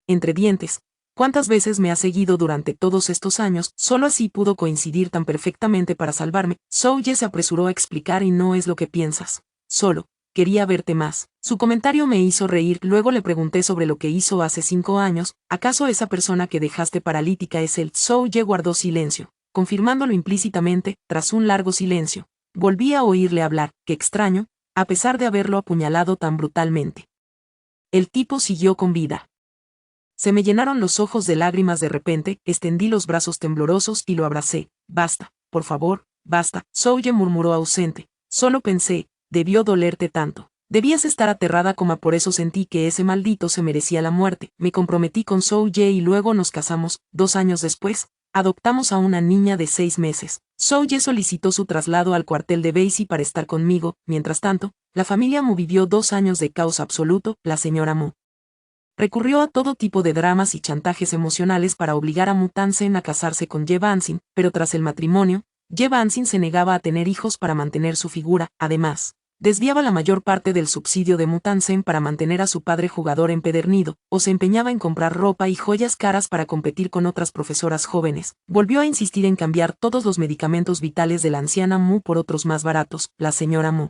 entre dientes. ¿Cuántas veces me ha seguido durante todos estos años? Solo así pudo coincidir tan perfectamente para salvarme. Zhou Ye se apresuró a explicar. Y no es lo que piensas. Solo quería verte más. Su comentario me hizo reír. Luego le pregunté sobre lo que hizo hace 5 años. ¿Acaso esa persona que dejaste paralítica es él? Zhou Ye guardó silencio, confirmándolo implícitamente. Tras un largo silencio, volví a oírle hablar. Qué extraño, a pesar de haberlo apuñalado tan brutalmente, el tipo siguió con vida. Se me llenaron los ojos de lágrimas de repente. Extendí los brazos temblorosos y lo abracé. Basta, por favor, basta. Zhou Ye murmuró ausente. Solo pensé, debió dolerte tanto. Debías estar aterrada. Por eso sentí que ese maldito se merecía la muerte. Me comprometí con Zhou Ye y luego nos casamos. 2 años después, adoptamos a una niña de 6 meses. Zhou Ye solicitó su traslado al cuartel de Beizi para estar conmigo. Mientras tanto, la familia Mu vivió 2 años de caos absoluto. La señora Mu recurrió a todo tipo de dramas y chantajes emocionales para obligar a Mu Tansen a casarse con Ye Bansin, pero tras el matrimonio, Ye Bansin se negaba a tener hijos para mantener su figura, además, desviaba la mayor parte del subsidio de Mutansen para mantener a su padre jugador empedernido, o se empeñaba en comprar ropa y joyas caras para competir con otras profesoras jóvenes. Volvió a insistir en cambiar todos los medicamentos vitales de la anciana Mu por otros más baratos. La señora Mu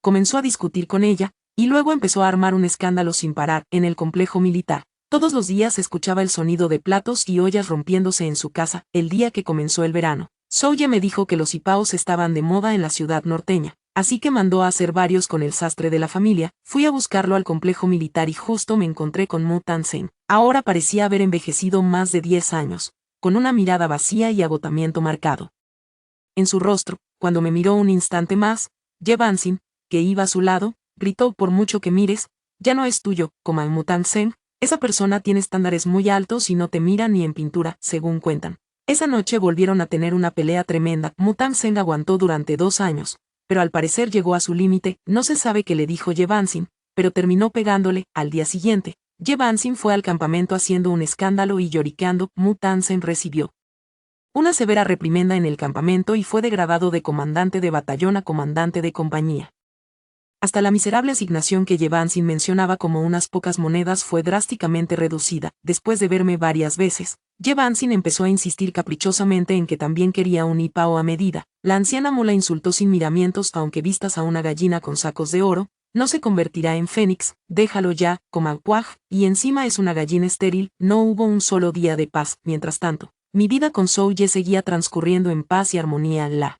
comenzó a discutir con ella, y luego empezó a armar un escándalo sin parar en el complejo militar. Todos los días se escuchaba el sonido de platos y ollas rompiéndose en su casa. El día que comenzó el verano, Souye me dijo que los hipaos estaban de moda en la ciudad norteña, así que mandó a hacer varios con el sastre de la familia. Fui a buscarlo al complejo militar y justo me encontré con Mu Tansen. Ahora parecía haber envejecido más de 10 años, con una mirada vacía y agotamiento marcado en su rostro. Cuando me miró un instante más, Ye Bansin, que iba a su lado, gritó: por mucho que mires, ya no es tuyo, como Mu Tansen. Esa persona tiene estándares muy altos y no te mira ni en pintura, según cuentan. Esa noche volvieron a tener una pelea tremenda. Mu Tansen aguantó durante 2 años, pero al parecer llegó a su límite. No se sabe qué le dijo Ye Bansin, pero terminó pegándole. Al día siguiente, Ye Bansin fue al campamento haciendo un escándalo y lloriqueando. Mu Tansen recibió una severa reprimenda en el campamento y fue degradado de comandante de batallón a comandante de compañía. Hasta la miserable asignación que Ye Bansin mencionaba como unas pocas monedas fue drásticamente reducida. Después de verme varias veces, Ye Bansin empezó a insistir caprichosamente en que también quería un hipao a medida. La anciana Mu la insultó sin miramientos: aunque vistas a una gallina con sacos de oro, no se convertirá en fénix, déjalo ya, Comancuaj, y encima es una gallina estéril. No hubo un solo día de paz. Mientras tanto, mi vida con Souye seguía transcurriendo en paz y armonía. La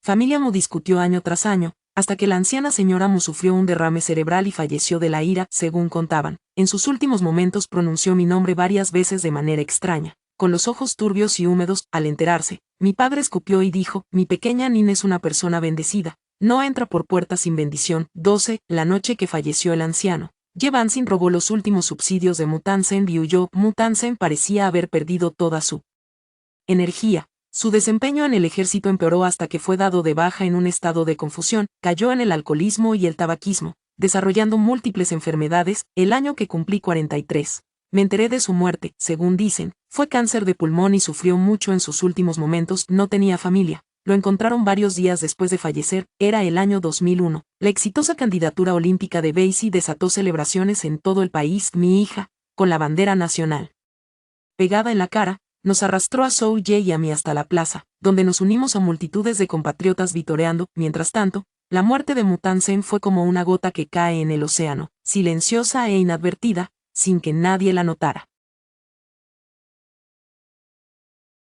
familia Mu discutió año tras año, hasta que la anciana señora Mu sufrió un derrame cerebral y falleció de la ira, según contaban. En sus últimos momentos pronunció mi nombre varias veces de manera extraña, con los ojos turbios y húmedos. Al enterarse, mi padre escupió y dijo: mi pequeña Nin es una persona bendecida, no entra por puertas sin bendición. 12. La noche que falleció el anciano, Ye Bansin robó los últimos subsidios de Mu Tansen y huyó. Mu Tansen parecía haber perdido toda su energía. Su desempeño en el ejército empeoró hasta que fue dado de baja en un estado de confusión. Cayó en el alcoholismo y el tabaquismo, desarrollando múltiples enfermedades. El año que cumplí 43, me enteré de su muerte. Según dicen, fue cáncer de pulmón y sufrió mucho en sus últimos momentos. No tenía familia. Lo encontraron varios días después de fallecer. Era el año 2001. La exitosa candidatura olímpica de Basie desató celebraciones en todo el país. Mi hija, con la bandera nacional pegada en la cara, nos arrastró a Souye y a mí hasta la plaza, donde nos unimos a multitudes de compatriotas vitoreando. Mientras tanto, la muerte de Mu Tansen fue como una gota que cae en el océano, silenciosa e inadvertida, sin que nadie la notara.